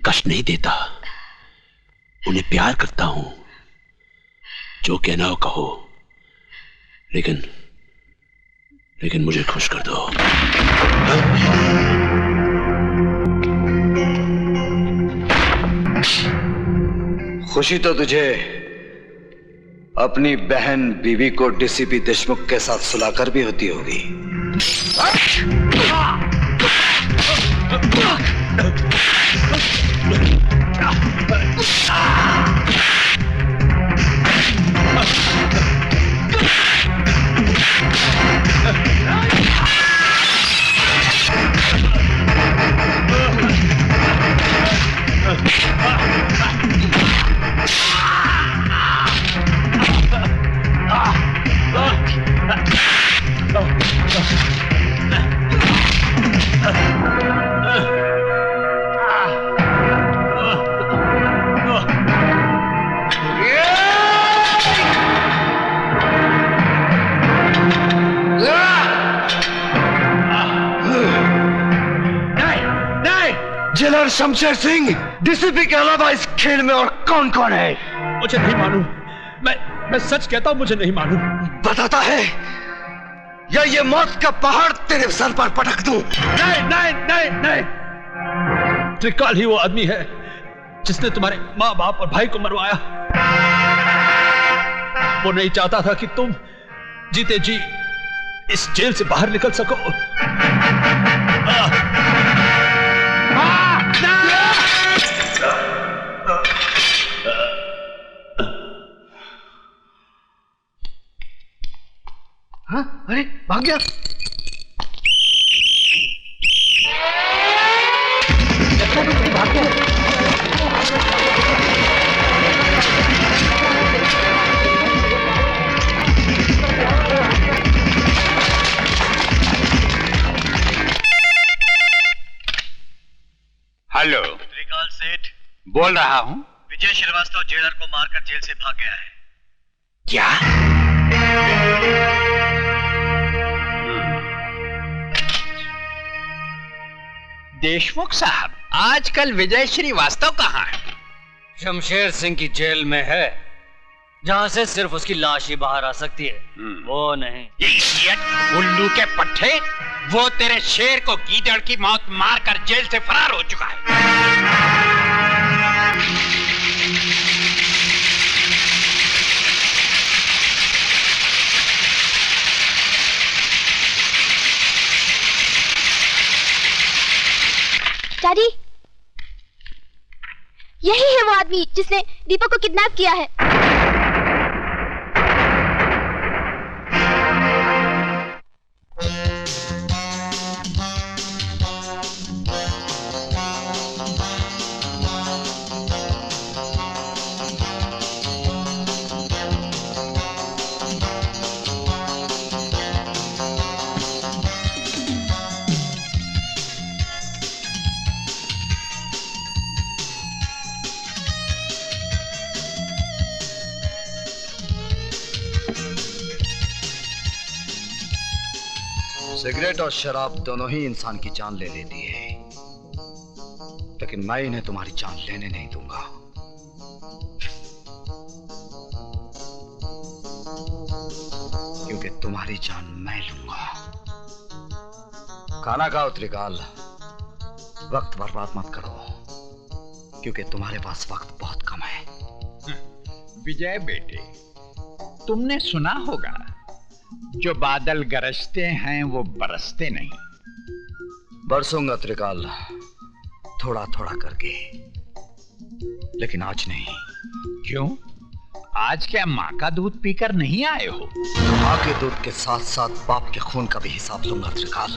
कष्ट नहीं देता, उन्हें प्यार करता हूं। जो कहना हो कहो, लेकिन मुझे खुश कर दो। खुशी तो तुझे अपनी बहन बीवी को डीसीपी देशमुख के साथ सुलाकर भी होती होगी। जेलर शमशेर सिंह, डीसीपी के अलावा इस खेल में और कौन कौन है? मुझे नहीं मालूम। मैं सच कहता हूं, मुझे नहीं मालूम। बताता है या ये मौत का पहाड़ तेरे सर पर पटक दूं? नहीं। त्रिकाल ही वो आदमी है जिसने तुम्हारे माँ बाप और भाई को मरवाया। वो नहीं चाहता था कि तुम जीते जी इस जेल से बाहर निकल सको। हाँ? अरे भाग गया। भाग गया। हेलो, त्रिकाल सेठ बोल रहा हूं। विजय श्रीवास्तव जेलर को मारकर जेल से भाग गया है। क्या? देशमुख साहब, आजकल विजय श्रीवास्तव कहाँ है? शमशेर सिंह की जेल में है, जहां से सिर्फ उसकी लाश ही बाहर आ सकती है, वो नहीं। उल्लू के पट्टे, वो तेरे शेर को गीदड़ की मौत मारकर जेल से फरार हो चुका है। डैडी, यही है वो आदमी जिसने दीपक को किडनैप किया है। सिगरेट और शराब दोनों ही इंसान की जान ले लेती है, लेकिन मैं इन्हें तुम्हारी जान लेने नहीं दूंगा। क्योंकि तुम्हारी जान मैं लूंगा। खाना खाओ त्रिकाल, वक्त बर्बाद मत करो, क्योंकि तुम्हारे पास वक्त बहुत कम है। विजय बेटे, तुमने सुना होगा, जो बादल गरजते हैं वो बरसते नहीं। बरसूंगा त्रिकाल, थोड़ा थोड़ा करके, लेकिन आज नहीं। क्यों? आज क्या माँ का दूध पीकर नहीं आए हो? माँ के दूध के साथ साथ बाप के खून का भी हिसाब लूंगा त्रिकाल,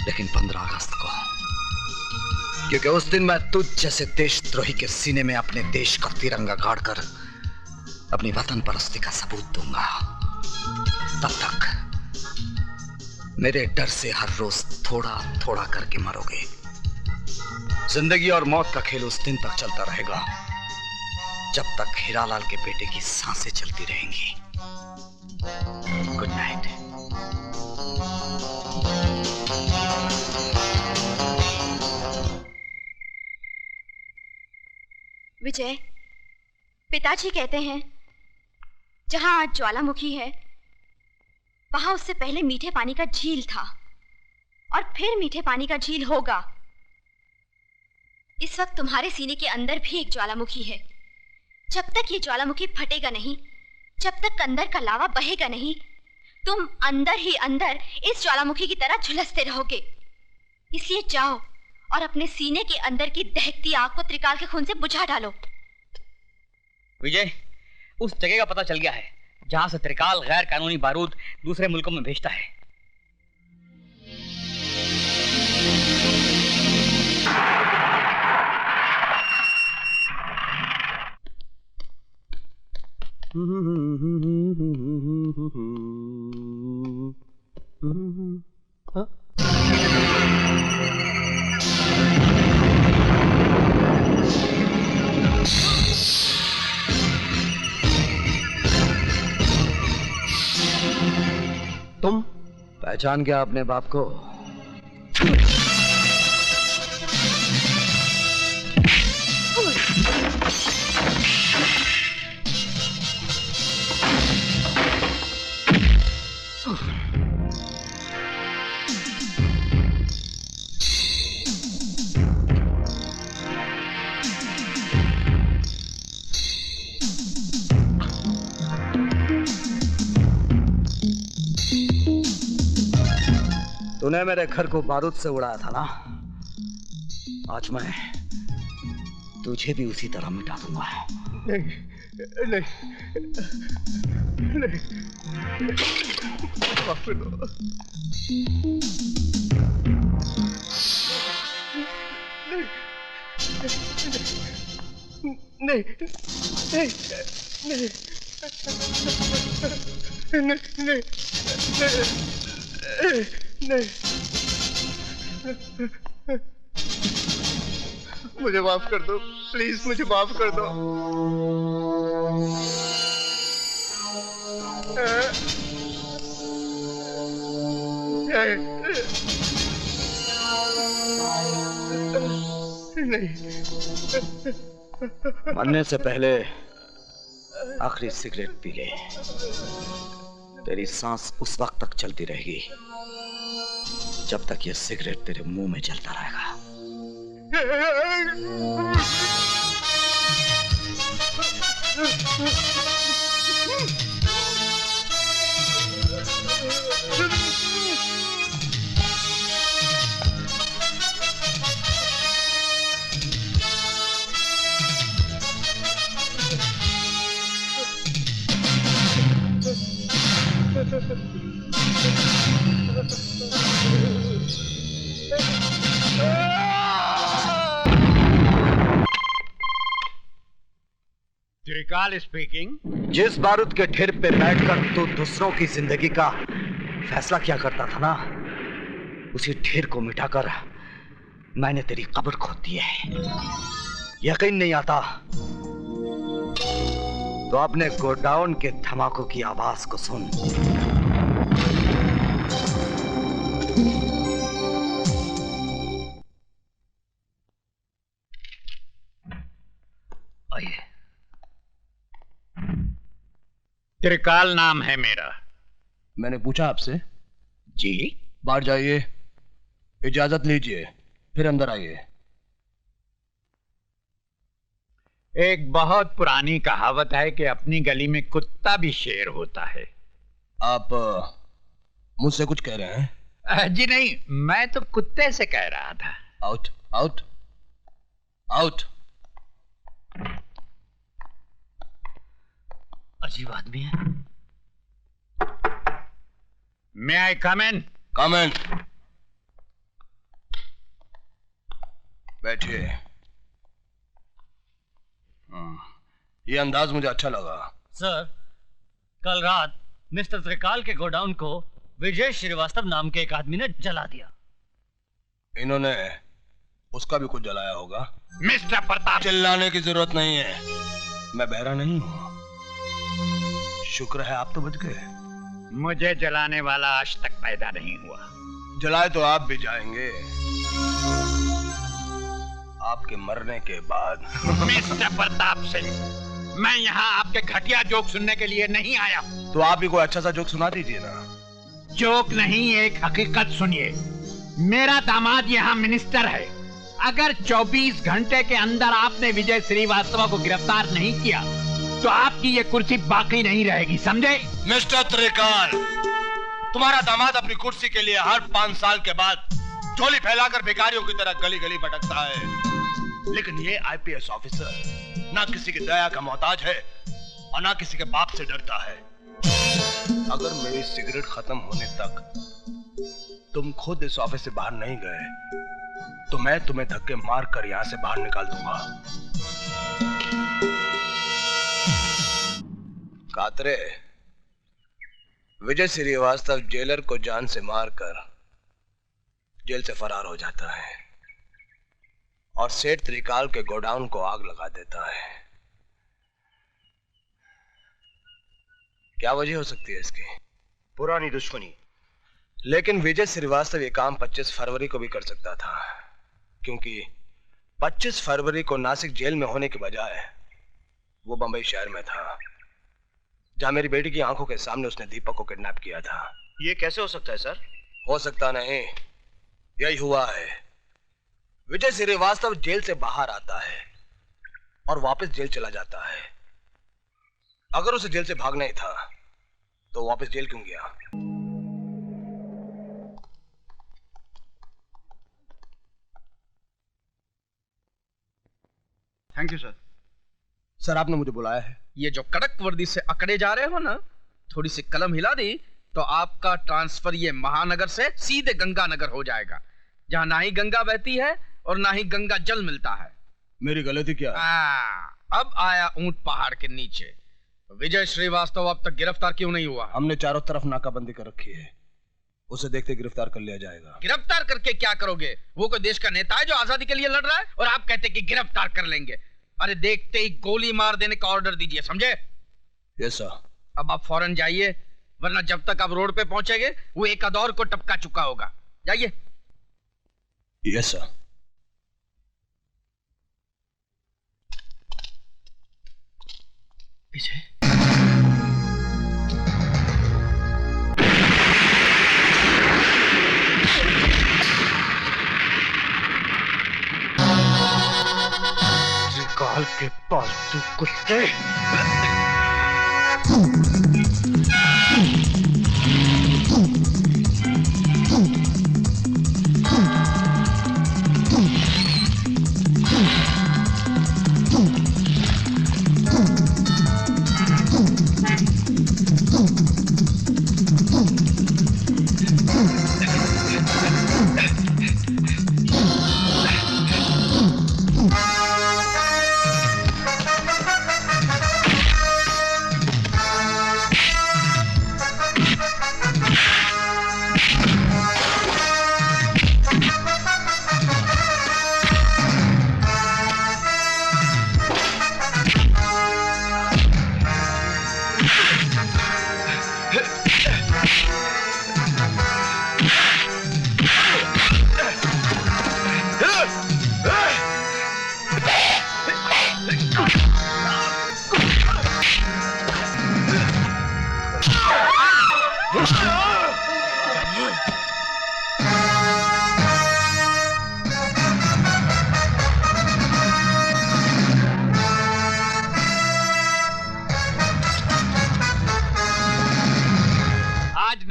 लेकिन 15 अगस्त को, क्योंकि उस दिन मैं तुझ जैसे देशद्रोही के सीने में अपने देश का तिरंगा गाड़कर अपनी वतन परस्ती का सबूत दूंगा। तब तक मेरे डर से हर रोज थोड़ा थोड़ा करके मरोगे। जिंदगी और मौत का खेल उस दिन तक चलता रहेगा जब तक हीरालाल के बेटे की सांसें चलती रहेंगी। Good night. विजय, पिताजी कहते हैं जहां आज ज्वालामुखी है वहां उससे पहले मीठे पानी का झील था और फिर मीठे पानी का झील होगा। इस वक्त तुम्हारे सीने के अंदर भी एक ज्वालामुखी है। जब तक ये ज्वालामुखी फटेगा नहीं, जब तक अंदर का लावा बहेगा नहीं, तुम अंदर ही अंदर इस ज्वालामुखी की तरह झुलसते रहोगे। इसलिए जाओ और अपने सीने के अंदर की दहकती आग को त्रिकाल के खून से बुझा डालो। विजय, उस जगह का पता चल गया है जहां से त्रिकाल गैर कानूनी बारूद दूसरे मुल्कों में भेजता है। तुम पहचान गया अपने बाप को? तूने मेरे घर को बारूद से उड़ाया था ना, आज मैं तुझे भी उसी तरह मिटा दूंगा। नहीं नहीं नहीं, माफ कर दो। नहीं नहीं नहीं नहीं नहीं नहीं, मुझे माफ कर दो प्लीज, मुझे माफ कर दो। नहीं, मरने से पहले आखिरी सिगरेट पी ले। तेरी सांस उस वक्त तक चलती रहेगी जब तक ये सिगरेट तेरे मुंह में जलता रहेगा। त्रिकाल स्पीकिंग। जिस बारूद के ढेर पे बैठकर तू दूसरों की जिंदगी का फैसला किया करता था ना, उसी ढेर को मिटाकर मैंने तेरी कब्र खोद दी है। यकीन नहीं आता तो अपने गोडाउन के धमाकों की आवाज को सुन। आइए। त्रिकाल नाम है मेरा। मैंने पूछा आपसे? जी। बाहर जाइए, इजाजत लीजिए, फिर अंदर आइए। एक बहुत पुरानी कहावत है कि अपनी गली में कुत्ता भी शेर होता है। आप मुझसे कुछ कह रहे हैं? जी नहीं, मैं तो कुत्ते से कह रहा था। Out out out. अजीब आदमी है। May I come in? Come in. बैठिए। ये अंदाज मुझे अच्छा लगा। सर, कल रात मिस्टर त्रिकाल के गोडाउन को विजय श्रीवास्तव नाम के एक आदमी ने जला दिया। इन्होंने उसका भी कुछ जलाया होगा। मिस्टर प्रताप, चिल्लाने की जरूरत नहीं है, मैं बहरा नहीं हूँ। शुक्र है आप तो बच गए। मुझे जलाने वाला आज तक पैदा नहीं हुआ। जलाए तो आप भी जाएंगे, आपके मरने के बाद। मिस्टर प्रताप सिंह, मैं यहाँ आपके घटिया जोक सुनने के लिए नहीं आया। तो आप भी कोई अच्छा सा जोक सुना दीजिए ना। जोक नहीं, एक हकीकत सुनिए। मेरा दामाद यहाँ मिनिस्टर है। अगर 24 घंटे के अंदर आपने विजय श्रीवास्तव को गिरफ्तार नहीं किया तो आपकी ये कुर्सी बाकी नहीं रहेगी, समझे? मिस्टर त्रिकाल, तुम्हारा दामाद अपनी कुर्सी के लिए हर 5 साल के बाद झोली फैलाकर भिखारियों की तरह गली गली भटकता है, लेकिन ये आईपीएस ऑफिसर ना किसी की दया का मोहताज है और ना किसी के बाप से डरता है। अगर मेरी सिगरेट खत्म होने तक तुम खुद इस ऑफिस से बाहर नहीं गए तो मैं तुम्हें धक्के मारकर यहां से बाहर निकाल दूंगा। कातरे, विजय श्रीवास्तव जेलर को जान से मारकर जेल से फरार हो जाता है और सेठ त्रिकाल के गोडाउन को आग लगा देता है। क्या वजह हो सकती है इसकी? पुरानी दुश्मनी। लेकिन विजय श्रीवास्तव ये काम 25 फरवरी को भी कर सकता था, क्योंकि 25 फरवरी को नासिक जेल में होने के बजाय वो बंबई शहर में था, जहां मेरी बेटी की आंखों के सामने उसने दीपक को किडनैप किया था। ये कैसे हो सकता है सर? हो सकता नहीं, यही हुआ है। विजय श्रीवास्तव जेल से बाहर आता है और वापस जेल चला जाता है। अगर उसे जेल से भागना ही था तो वापस जेल क्यों गया? Thank you sir. सर, आपने मुझे बुलाया है। ये जो कड़क वर्दी से अकड़े जा रहे हो ना, थोड़ी सी कलम हिला दी तो आपका ट्रांसफर ये महानगर से सीधे गंगानगर हो जाएगा, जहां ना ही गंगा बहती है और ना ही गंगा जल मिलता है। मेरी गलती क्या है? अब आया ऊंट पहाड़ के नीचे। विजय श्रीवास्तव अब तक गिरफ्तार क्यों नहीं हुआ? हमने चारों तरफ नाकाबंदी कर रखी है, उसे देखते गिरफ्तार कर लिया जाएगा। गिरफ्तार करके क्या करोगे? वो कोई देश का नेता है जो आजादी के लिए लड़ रहा है और आप कहते कि गिरफ्तार कर लेंगे? अरे देखते ही गोली मार देने का ऑर्डर दीजिए, समझे? Yes sir. अब आप फौरन जाइए, वरना जब तक आप रोड पे पहुंचेंगे वो एक अदौर को टपका चुका होगा। जाइए। Yes sir. पीछे। त्रिकाल के पालतू कुत्ते।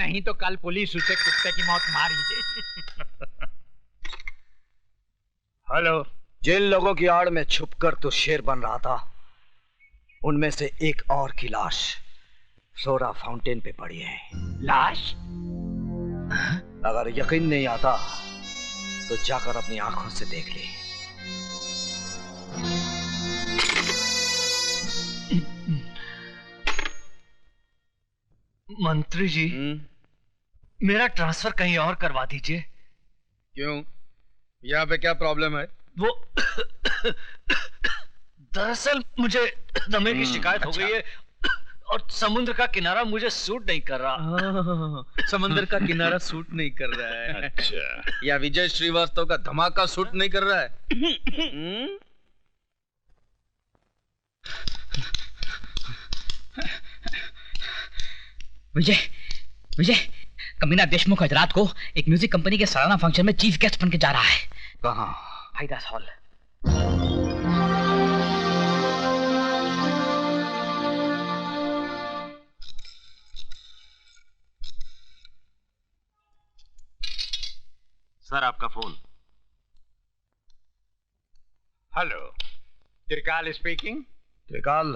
नहीं तो कल पुलिस उसे कुत्ते की मौत मार ही दे। हेलो। जिन लोगों की आड़ में छुपकर तो शेर बन रहा था, उनमें से एक और की लाश सोरा फाउंटेन पे पड़ी है। लाश? अगर यकीन नहीं आता तो जाकर अपनी आंखों से देख ले। मंत्री जी, मेरा ट्रांसफर कहीं और करवा दीजिए। क्यों? यहाँ पे क्या प्रॉब्लम है? वो दरअसल मुझे दमे की शिकायत हो गई है और समुद्र का किनारा मुझे सूट नहीं कर रहा। समंदर का किनारा सूट नहीं कर रहा है। अच्छा। या विजय श्रीवास्तव का धमाका सूट नहीं कर रहा है। विजय विजय कमीना देशमुख आज रात को एक म्यूजिक कंपनी के सालाना फंक्शन में चीफ गेस्ट बन के जा रहा है। कहाँ? हाइदास हॉल। सर आपका फोन। हेलो, त्रिकाल स्पीकिंग। त्रिकाल,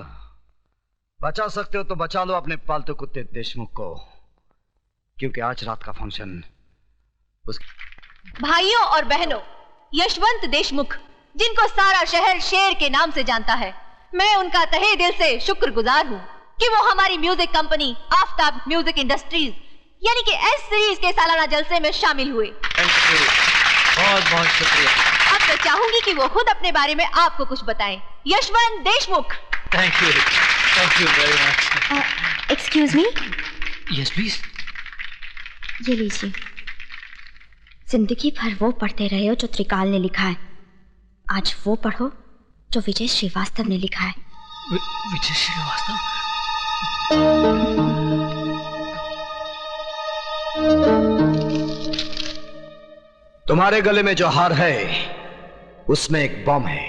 बचा सकते हो तो बचा लो अपने पालतू कुत्ते देशमुख को, क्योंकि आज रात का फंक्शन भाइयों और बहनों, यशवंत देशमुख जिनको सारा शहर शेर के नाम से जानता है, मैं उनका तहे दिल से शुक्रगुजार हूँ कि वो हमारी music company Aftab music industries यानी कि एस सीरीज के सालाना जलसे में शामिल हुए। बहुत बहुत शुक्रिया। अब मैं चाहूंगी कि वो खुद अपने बारे में आपको कुछ बताएं। Yashwant Deshmukh. Thank you very much. Excuse me. Yes please. ये लीजिए। जिंदगी भर वो पढ़ते रहे हो जो त्रिकाल ने लिखा है, आज वो पढ़ो जो विजय श्रीवास्तव ने लिखा है। विजय श्रीवास्तव? तुम्हारे गले में जो हार है उसमें एक बम है।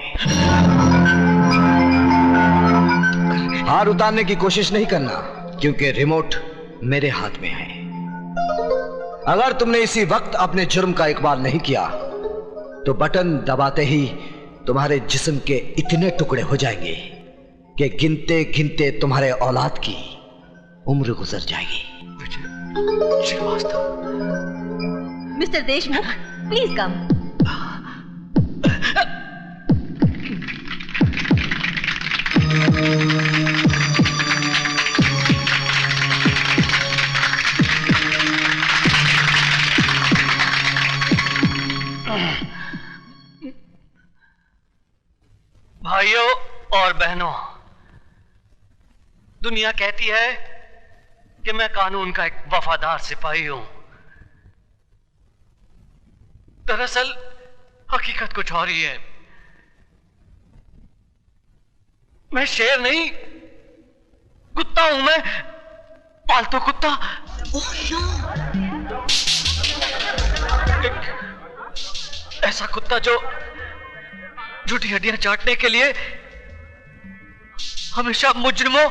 हार उतारने की कोशिश नहीं करना, क्योंकि रिमोट मेरे हाथ में है। अगर तुमने इसी वक्त अपने जुर्म का इकबाल नहीं किया तो बटन दबाते ही तुम्हारे जिस्म के इतने टुकड़े हो जाएंगे कि गिनते गिनते तुम्हारे औलाद की उम्र गुजर जाएगी। Srivastava. Mister Deshmukh, please come. भाइयों और बहनों, दुनिया कहती है कि मैं कानून का एक वफादार सिपाही हूं। दरअसल हकीकत कुछ और ही है। मैं शेर नहीं, कुत्ता हूं। मैं पालतू कुत्ता। एक ऐसा कुत्ता जो झूठी हड्डियां चाटने के लिए हमेशा मुजरिमों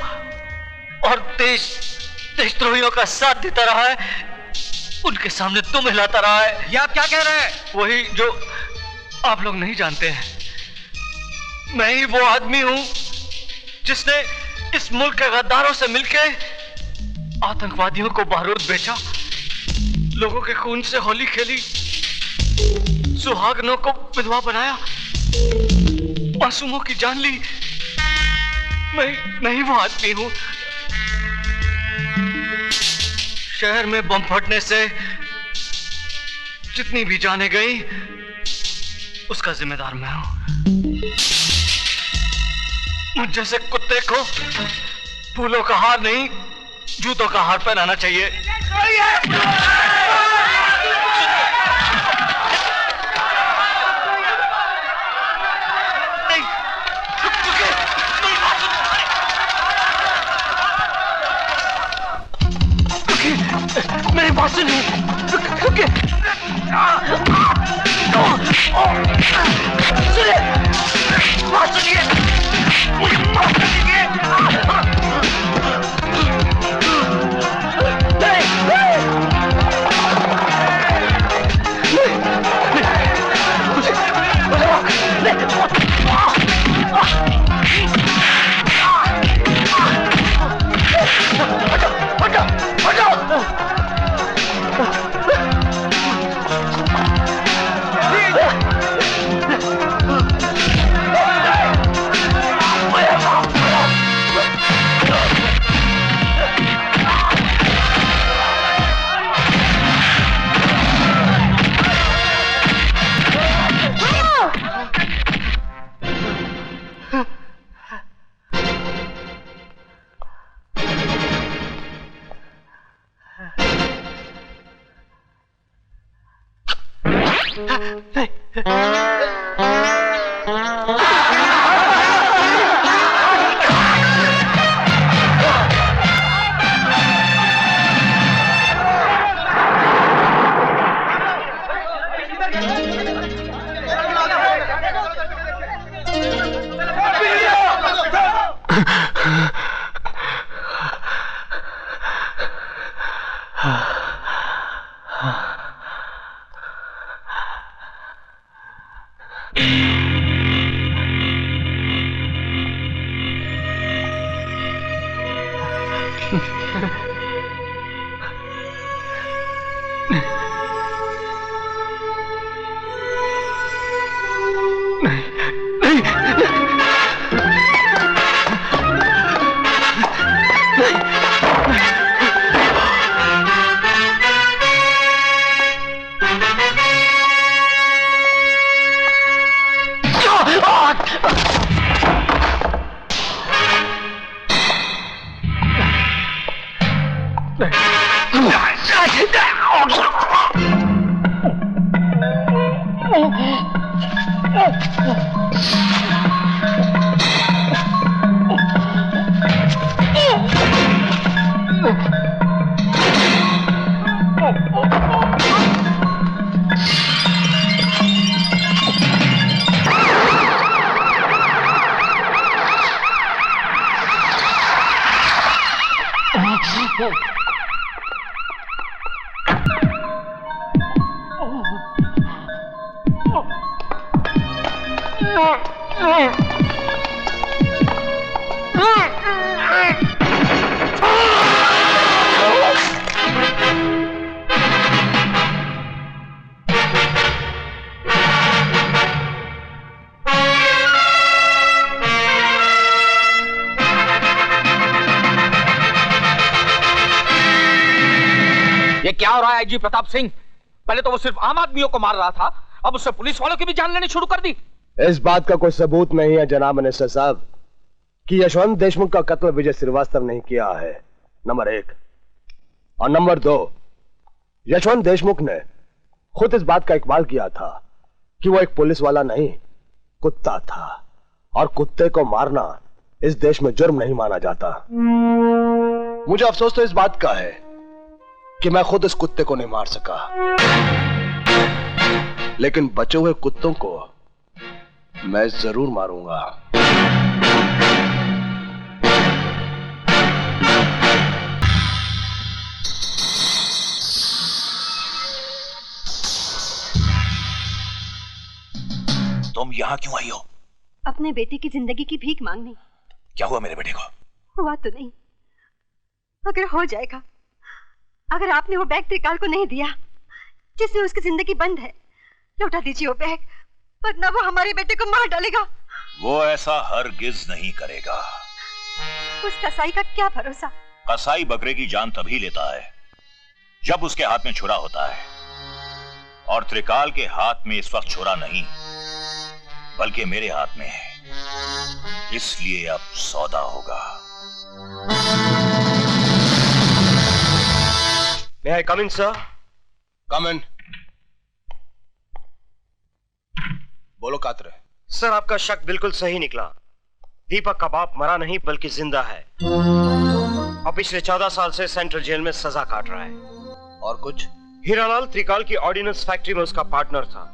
और देशद्रोहियों का साथ देता रहा है, उनके सामने तुम हिलाता रहा है। ये आप क्या कह रहे हैं? वही जो आप लोग नहीं जानते हैं। मैं ही वो आदमी हूं जिसने इस मुल्क के गद्दारों से मिलकर आतंकवादियों को बारूद बेचा, लोगों के खून से होली खेली, सुहागनों को विधवा बनाया, मासूमों की जान ली। मैं ही वो आदमी हूं। शहर में बम फटने से जितनी भी जाने गई उसका जिम्मेदार मैं हूं। मुझ जैसे कुत्ते को फूलों का हार नहीं, जूतों का हार पहनाना चाहिए। मेरी बात सुनिए। सुनिए, बात सुनिए, मुझे माफ कर दीजिए। ये क्या हो रहा है आईजी प्रताप सिंह? पहले तो वो सिर्फ आम आदमियों को मार रहा था, अब उससे पुलिस वालों की भी जान लेनी शुरू कर दी। इस बात का कोई सबूत नहीं है जनाब मिनिस्टर साहब कि यशवंत देशमुख का कत्ल विजय श्रीवास्तव नहीं किया है, नंबर 1। और नंबर 2, यशवंत देशमुख ने खुद इस बात का इकबाल किया था कि वो एक पुलिस वाला नहीं, कुत्ता था, और कुत्ते को मारना इस देश में जुर्म नहीं माना जाता। मुझे अफसोस तो इस बात का है कि मैं खुद इस कुत्ते को नहीं मार सका, लेकिन बचे हुए कुत्तों को मैं जरूर मारूंगा। तुम यहाँ क्यों आई हो? अपने बेटे की जिंदगी की भीख मांगने। क्या हुआ मेरे बेटे को? हुआ तो नहीं, अगर हो जाएगा। अगर आपने वो बैग त्रिकाल को नहीं दिया जिससे उसकी जिंदगी बंद है, लौटा दीजिए वो बैग, वरना वो हमारे बेटे को मार डालेगा। वो ऐसा हरगिज नहीं करेगा। उस कसाई का क्या भरोसा? कसाई बकरे की जान तभी लेता है जब उसके हाथ में छुरा होता है, और त्रिकाल के हाथ में इस वक्त छुरा नहीं बल्कि मेरे हाथ में है, इसलिए अब सौदा होगा। May I come in, sir? Come in. बोलो कातरे। सर, आपका शक बिल्कुल सही निकला। दीपक का बाप मरा नहीं बल्कि जिंदा है, और पिछले 14 साल से सेंट्रल जेल में सजा काट रहा है। और कुछ? हीरालाल त्रिकाल की ऑर्डिनेंस फैक्ट्री में उसका पार्टनर था,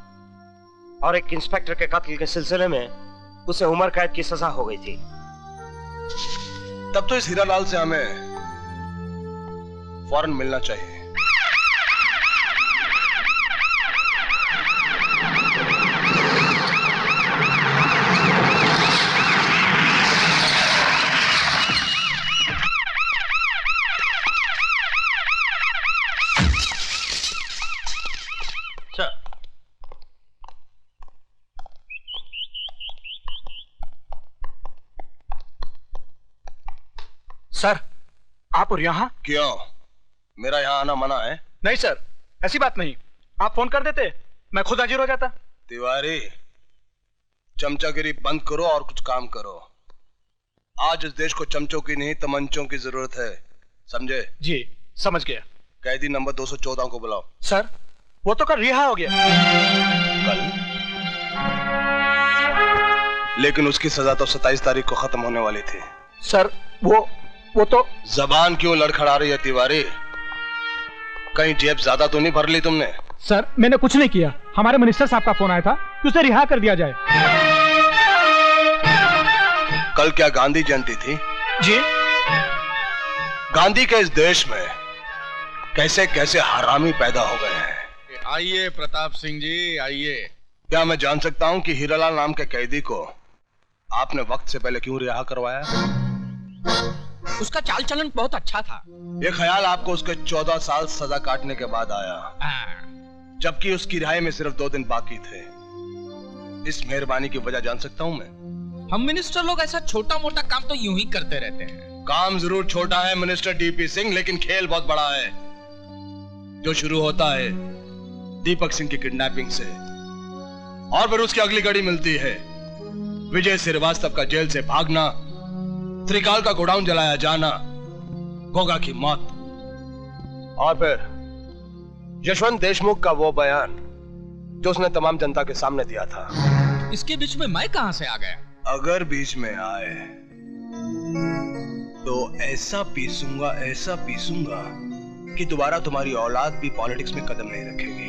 और एक इंस्पेक्टर के कत्ल के सिलसिले में उसे उम्र कैद की सजा हो गई थी। तब तो इस हीरालाल से हमें फौरन मिलना चाहिए। सर, आप और यहाँ? क्यों, मेरा यहाँ आना मना है? नहीं सर, ऐसी बात नहीं। आप फोन कर देते, मैं खुद हाजिर हो जाता। तिवारी, चमचागिरी बंद करो और कुछ काम करो। आज इस देश को चमचों की नहीं तमंचों की जरूरत है, समझे? जी, समझ गया। कैदी नंबर 214 को बुलाओ। सर, वो तो कल रिहा हो गया। कल? लेकिन उसकी सजा तो 27 तारीख को खत्म होने वाली थी। सर वो तो जबान क्यों लड़खड़ा रही है तिवारी? कहीं जेब ज्यादा तो नहीं भर ली तुमने? सर मैंने कुछ नहीं किया। हमारे मिनिस्टर साहब का फोन आया था कि उसे रिहा कर दिया जाए। कल क्या गांधी जयंती थी? जी। गांधी के इस देश में कैसे कैसे हरामी पैदा हो गए हैं। आइए प्रताप सिंह जी, आइए। क्या मैं जान सकता हूं कि हीरालाल नाम के कैदी को आपने वक्त से पहले क्यों रिहा करवाया? उसका चाल चलन बहुत अच्छा था। ये ख्याल आपको उसके 14 साल सजा काटने के बाद आया, जबकि उसकी रिहाई में सिर्फ 2 दिन बाकी थे। इस मेहरबानी की वजह जान सकता हूं मैं? हम मिनिस्टर लोग ऐसा छोटा मोटा काम तो यूं ही करते रहते हैं। काम जरूर छोटा है मिनिस्टर डीपी सिंह, लेकिन खेल बहुत बड़ा है, जो शुरू होता है दीपक सिंह की किडनैपिंग से और फिर उसकी अगली कड़ी मिलती है विजय श्रीवास्तव का जेल से भागना, त्रिकाल का गोडाउन जलाया जाना, गोगा की मौत और फिर यशवंत देशमुख का वो बयान जो उसने तमाम जनता के सामने दिया था। इसके बीच में मैं कहां से आ गया? अगर बीच में आए तो ऐसा पीसूंगा कि दोबारा तुम्हारी औलाद भी पॉलिटिक्स में कदम नहीं रखेगी।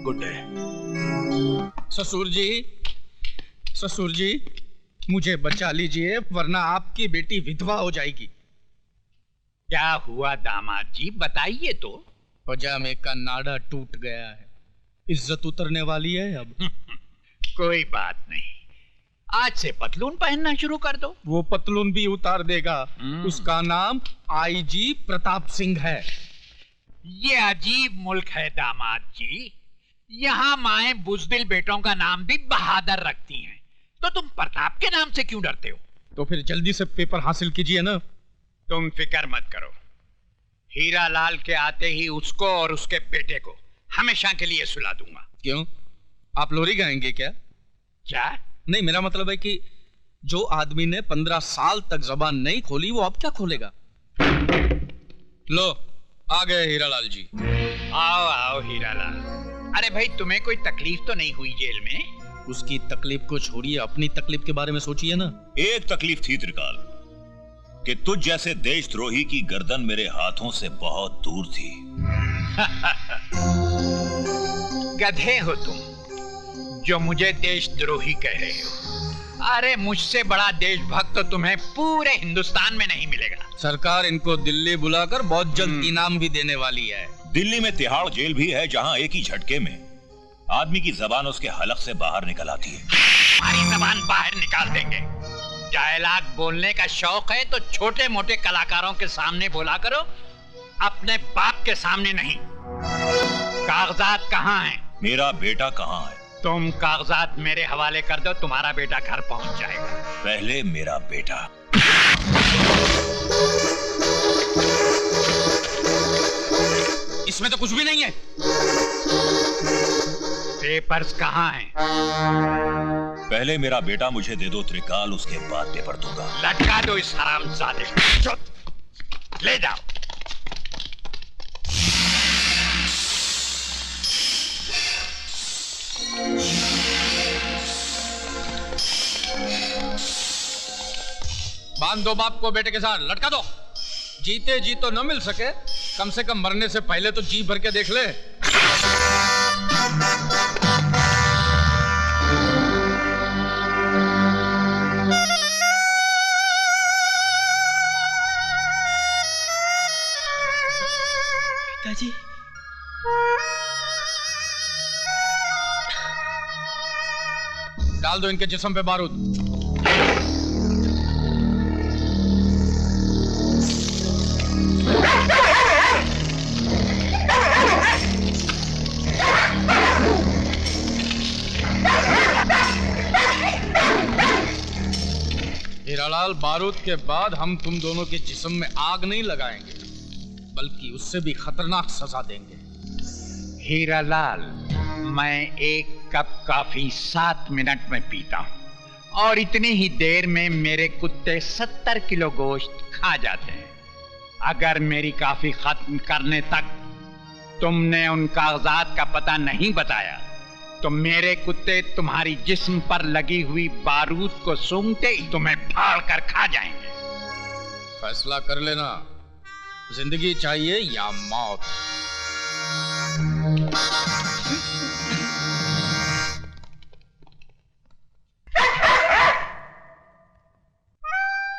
Good day. ससुर जी मुझे बचा लीजिए, वरना आपकी बेटी विधवा हो जाएगी। क्या हुआ दामाद जी, बताइए तो। पजामे का नाड़ा टूट गया है, इज्जत उतरने वाली है अब। कोई बात नहीं, आज से पतलून पहनना शुरू कर दो। वो पतलून भी उतार देगा। उसका नाम आईजी प्रताप सिंह है। ये अजीब मुल्क है दामाद जी, यहाँ माए बुजदिल बेटों का नाम भी बहादुर रखती हैं, तो तुम प्रताप के नाम से क्यों डरते हो? तो फिर जल्दी से पेपर हासिल कीजिए ना। तुम फिक्र मत करो, हीरालाल के आते ही उसको और उसके बेटे को हमेशा के लिए सुला दूंगा। क्यों, आप लोरी गाएंगे क्या? क्या? नहीं, मेरा मतलब है कि जो आदमी ने 15 साल तक जबान नहीं खोली वो अब क्या खोलेगा? लो आ गए हीरालाल जी। आओ आओ हीरालाल। अरे भाई, तुम्हें कोई तकलीफ तो नहीं हुई जेल में? उसकी तकलीफ को छोड़िए, अपनी तकलीफ के बारे में सोचिए ना। एक तकलीफ थी त्रिकाल, कि तुझ जैसे देशद्रोही की गर्दन मेरे हाथों से बहुत दूर थी। गधे हो तुम जो मुझे देशद्रोही कह रहे हो। अरे मुझसे बड़ा देशभक्त तो तुम्हें पूरे हिंदुस्तान में नहीं मिलेगा। सरकार इनको दिल्ली बुलाकर बहुत जल्द इनाम भी देने वाली है। दिल्ली में तिहाड़ जेल भी है, जहां एक ही झटके में आदमी की जबान उसके हलक से बाहर निकल आती है। हमारी जबान बाहर निकाल देंगे। डायलॉग बोलने का शौक है तो छोटे मोटे कलाकारों के सामने बोला करो, अपने बाप के सामने नहीं। कागजात कहाँ हैं? मेरा बेटा कहाँ है? तुम कागजात मेरे हवाले कर दो, तुम्हारा बेटा घर पहुंच जाएगा। पहले मेरा बेटा। इसमें तो कुछ भी नहीं है। पेपर्स कहाँ हैं? पहले मेरा बेटा मुझे दे दो त्रिकाल, उसके बाद पेपर दूंगा। लटका दो इस हरामजादे को। ले जाओ। बांध दो बाप को बेटे के साथ, लटका दो। जीते जी तो न मिल सके, कम से कम मरने से पहले तो जी भर के देख ले। पिताजी, डाल दो इनके जिस्म पे बारूद। हीरालाल, बारूद के बाद हम तुम दोनों के जिस्म में आग नहीं लगाएंगे, बल्कि उससे भी खतरनाक सजा देंगे। हीरालाल, मैं एक कप कॉफी 7 मिनट में पीता हूँ और इतनी ही देर में मेरे कुत्ते 70 किलो गोश्त खा जाते हैं। अगर मेरी कॉफी खत्म करने तक तुमने उन कागजात का पता नहीं बताया तो मेरे कुत्ते तुम्हारी जिस्म पर लगी हुई बारूद को सूंघते ही तुम्हें फाड़ कर खा जाएंगे। फैसला कर लेना, जिंदगी चाहिए या मौत।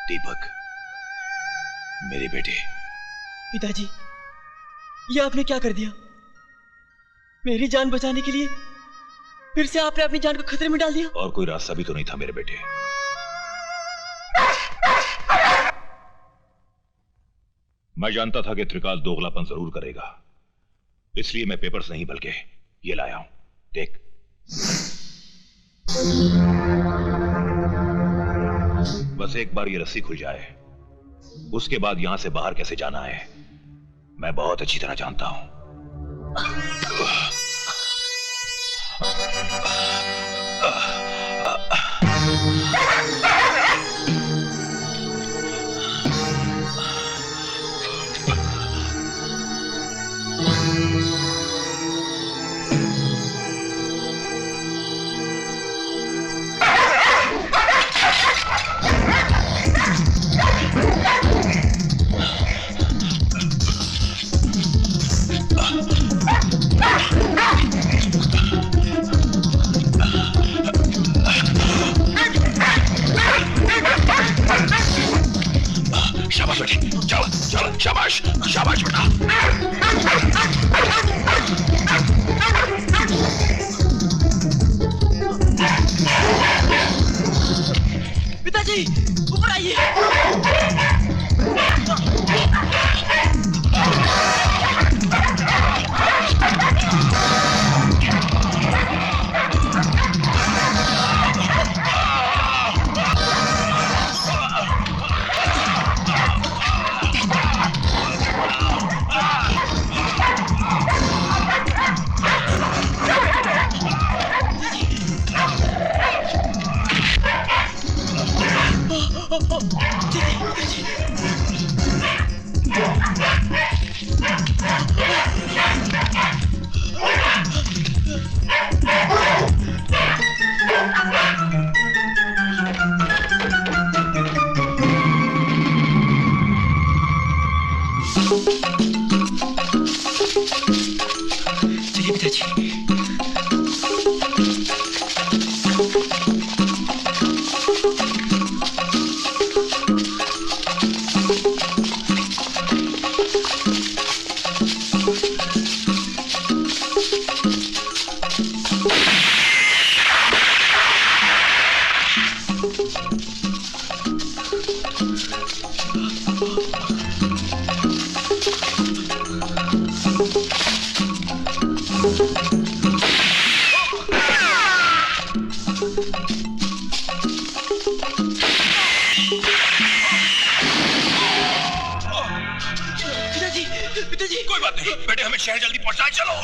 दीपक, मेरे बेटे। पिताजी, ये आपने क्या कर दिया? मेरी जान बचाने के लिए फिर से आपने अपनी जान को खतरे में डाल दिया। और कोई रास्ता भी तो नहीं था मेरे बेटे। मैं जानता था कि त्रिकाल दोगलापन जरूर करेगा, इसलिए मैं पेपर्स नहीं बल्कि ये लाया हूं। देख, बस एक बार ये रस्सी खुल जाए, उसके बाद यहां से बाहर कैसे जाना है मैं बहुत अच्छी तरह जानता हूं। शाबाश बेटे, चलो चलो, शाबाश शाबाश बेटा। पिताजी, ऊपर आइए। चलिए पिताजी। पिताजी, कोई बात नहीं बेटे, हमें शहर जल्दी पहुंचना है, चलो।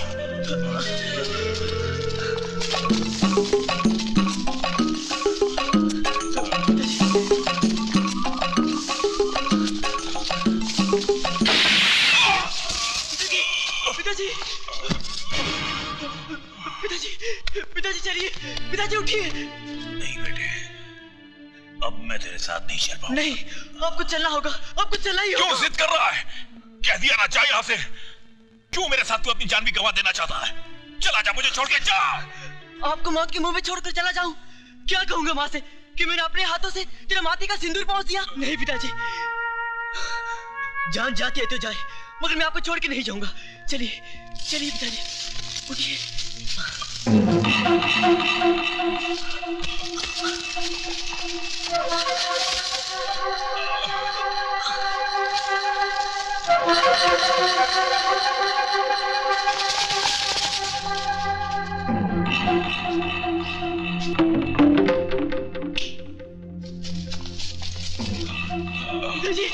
पिताजी, पिताजी, पिताजी चलिए, पिताजी उठिए। नहीं बेटे, अब मैं तेरे साथ नहीं चल पाऊंगा। नहीं, आपको चलना होगा, आपको चलना ही होगा। क्यों जिद कर रहा है? कह दिया ना, जा यहाँ से। क्यों मेरे साथ तू अपनी जान भी गंवा देना चाहता है? चला जा, मुझे छोड़ के जा। आपको मौत के मुंह में छोड़कर चला जाऊं? क्या कहूंगा माँ से कि मैंने अपने हाथों से तेरे माथे का सिंदूर पहुंच दिया? नहीं पिताजी, जान जाती है तो जाए, मगर मैं आपको छोड़ के नहीं जाऊंगा। चलिए चलिए पिताजी, उठिए। पिताजी,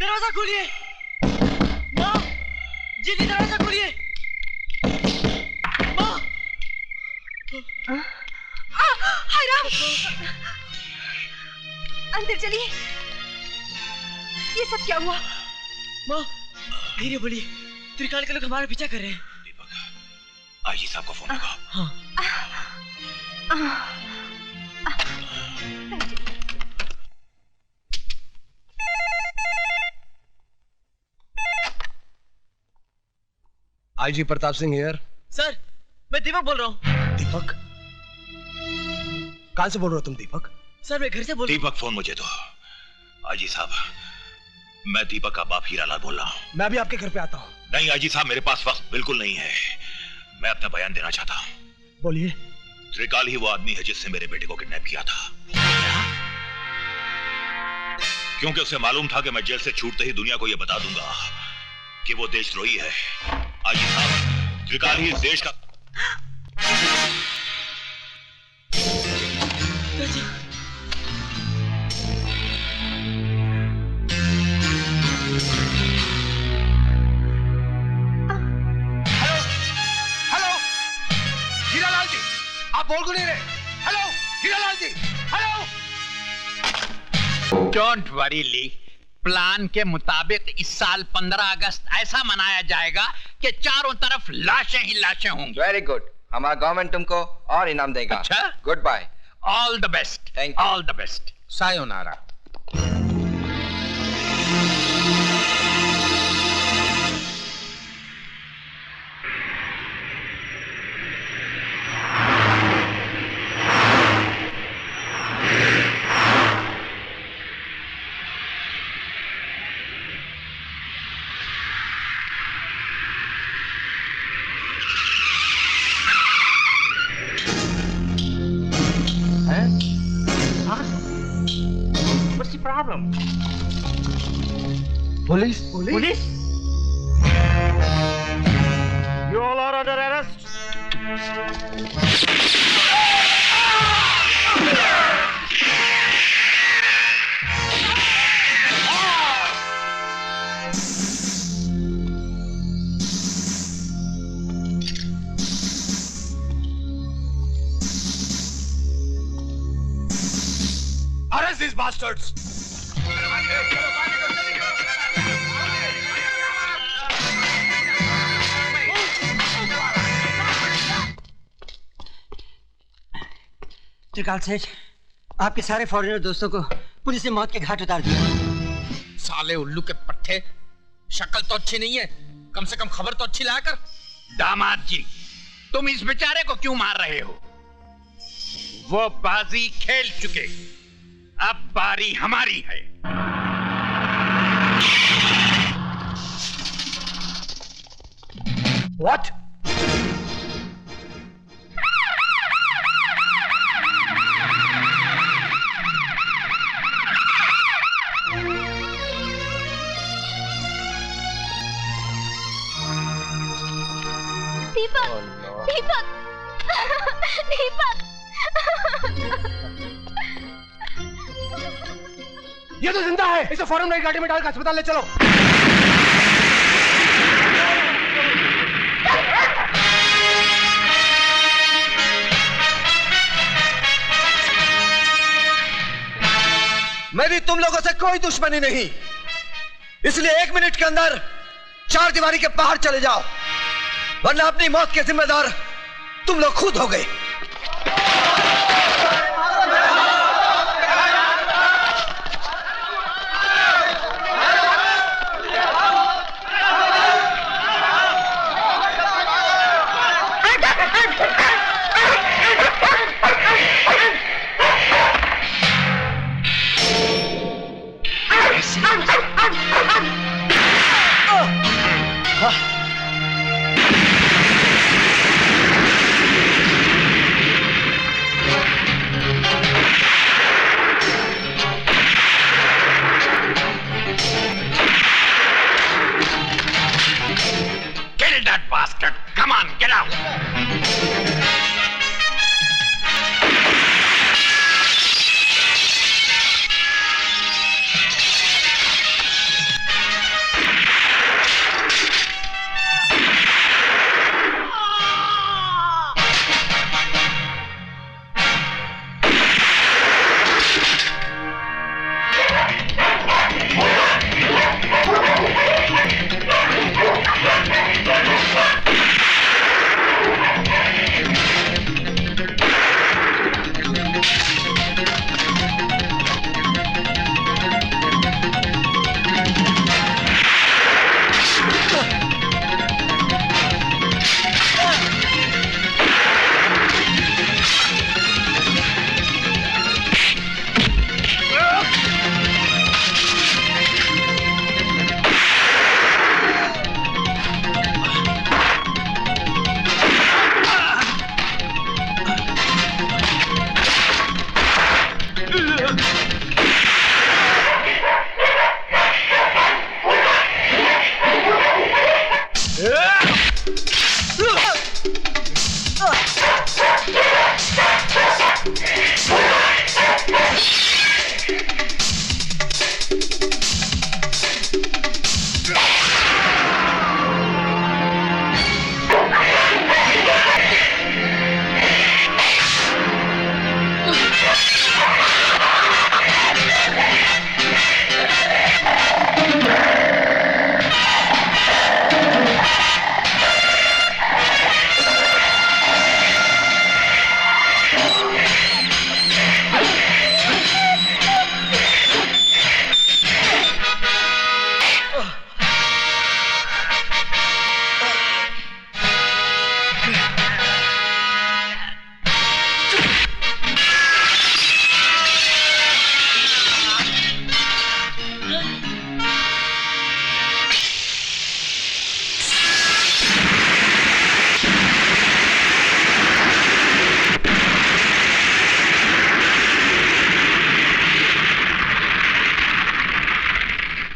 दरवाजा खोलिए माँ, जिनी दरवाजा खोलिए माँ। हाय राम, अंदर चलिए। ये सब क्या हुआ? माँ धीरे बोलिए, त्रिकाल के लोग हमारा पीछा कर रहे हैं। आईजी साहब को फोन लगाओ। हाँ। IG Pratap Singh here. Sir मैं दीपक बोल रहा हूँ। दीपक? कहां से बोल रहे हो तुम दीपक? सर मैं घर से बोल रहा हूँ। दीपक फोन मुझे दो। आईजी साहब, मैं दीपक का बाप हीरालाल बोल रहा हूँ। मैं अभी आपके घर पे आता हूँ। नहीं आईजी साहब, मेरे पास वक्त बिल्कुल नहीं है। मैं अपना बयान देना चाहता हूँ। बोलिए। त्रिकाल ही वो आदमी है जिसने मेरे बेटे को किडनैप किया था। क्योंकि उसे मालूम था कि मैं जेल से छूटते ही दुनिया को यह बता दूंगा कि वो देशद्रोही है। आईजी साहब, त्रिकाल ही इस देश का हेलो हीरालाल जी, आप बोल क्यों नहीं रहे? Hello Hiralal ji, hello. Don't worry Lee, plan के मुताबिक इस साल 15 अगस्त ऐसा मनाया जाएगा कि चारों तरफ लाशें ही लाशें होंगी। वेरी गुड, हमारा गवर्नमेंट तुमको और इनाम देगा। अच्छा, good bye. All the best. Thank you. All the best. सायोनारा। What's the problem? Police? Police? You all are under arrest. Arrest these bastards! त्रिकाल सेठ, आपके सारे फॉरेनर दोस्तों को पुलिस ने मौत के घाट उतार दिया। साले उल्लू के पट्टे, शक्ल तो अच्छी नहीं है, कम से कम खबर तो अच्छी लाया कर। दामाद जी, तुम इस बेचारे को क्यों मार रहे हो? वो बाजी खेल चुके, अब बारी हमारी है। What? दीपक, दीपक, दीपक। ये तो जिंदा है, इसे फौरन नई गाड़ी में डालकर अस्पताल ले चलो। मेरी तुम लोगों से कोई दुश्मनी नहीं, इसलिए 1 मिनट के अंदर 4 दीवारी के बाहर चले जाओ, वरना अपनी मौत के जिम्मेदार तुम लोग खुद हो गए। Kill that bastard! Come on, get out!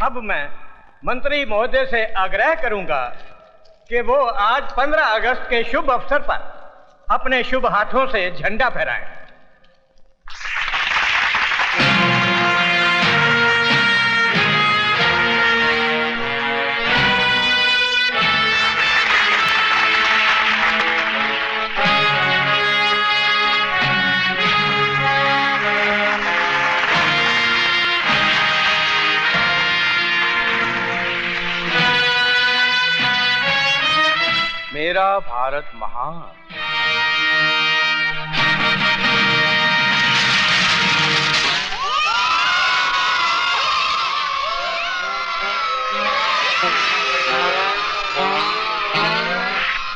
अब मैं मंत्री महोदय से आग्रह करूंगा कि वो आज 15 अगस्त के शुभ अवसर पर अपने शुभ हाथों से झंडा फहराएं। मेरा भारत महान।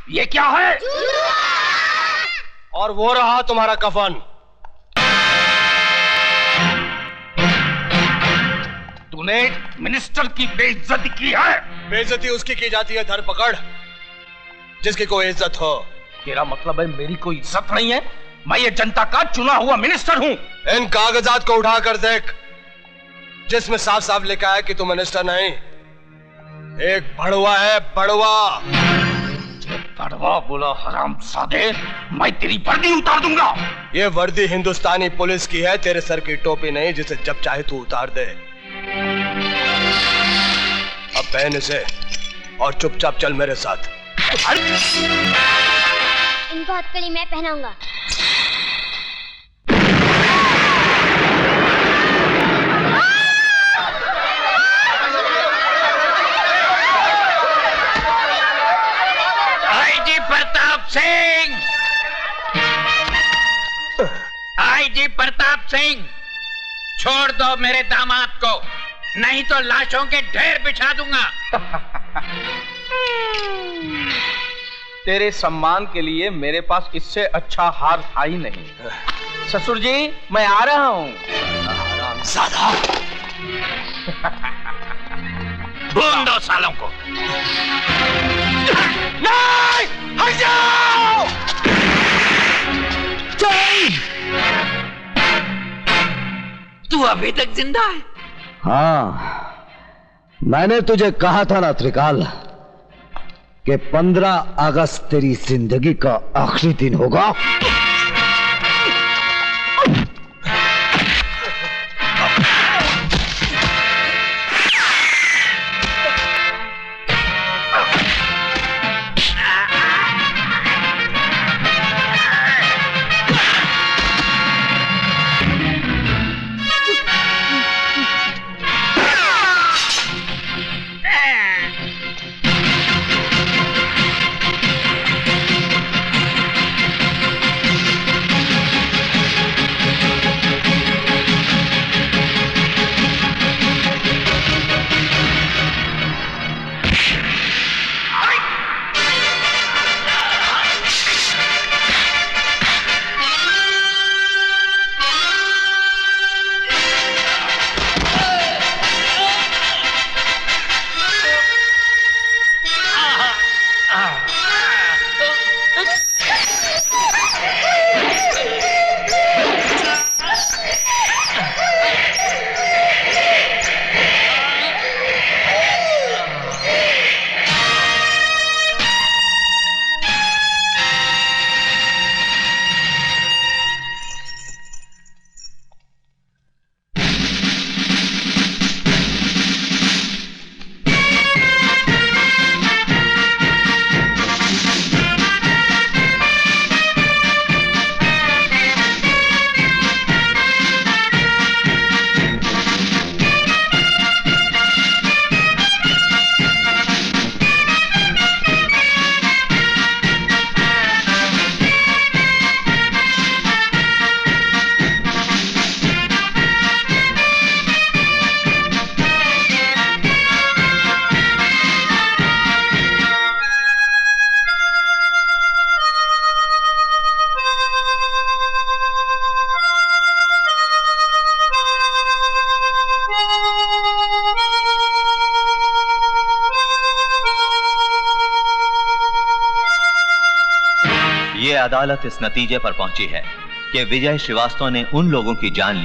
ये क्या है? और वो रहा तुम्हारा कफन। तूने मिनिस्टर की बेइज्जती की है। बेइज्जती उसकी की जाती है धरपकड़ जिसकी कोई इज्जत हो। तेरा मतलब है मेरी कोई इज्जत नहीं है? मैं ये जनता का चुना हुआ मिनिस्टर हूँ। इन कागजात को उठाकर देख जिसमें साफ साफ लिखा है कि तू मिनिस्टर नहीं, एक बड़वा है, बड़वा। बड़वा बोला हरामजादे, मैं तेरी वर्दी उतार दूंगा। ये वर्दी हिंदुस्तानी पुलिस की है, तेरे सर की टोपी नहीं जिसे जब चाहे तू उतार दे। अब पहन इसे और चुपचाप चल मेरे साथ। इनको हथकड़ी मैं पहनाऊंगा। आईजी प्रताप सिंह, छोड़ दो मेरे दामाद को, नहीं तो लाशों के ढेर बिछा दूंगा। तेरे सम्मान के लिए मेरे पास इससे अच्छा हार था ही नहीं। ससुर जी, मैं आ रहा हूं। आरामजादा। भून दो सालों को। नहीं, हट जाओ। तू अभी तक जिंदा है? हाँ, मैंने तुझे कहा था ना त्रिकाल कि 15 अगस्त तेरी जिंदगी का आखिरी दिन होगा। ये अदालत इस नतीजे पर पहुंची है कि विजय श्रीवास्तव ने उन लोगों की जान ली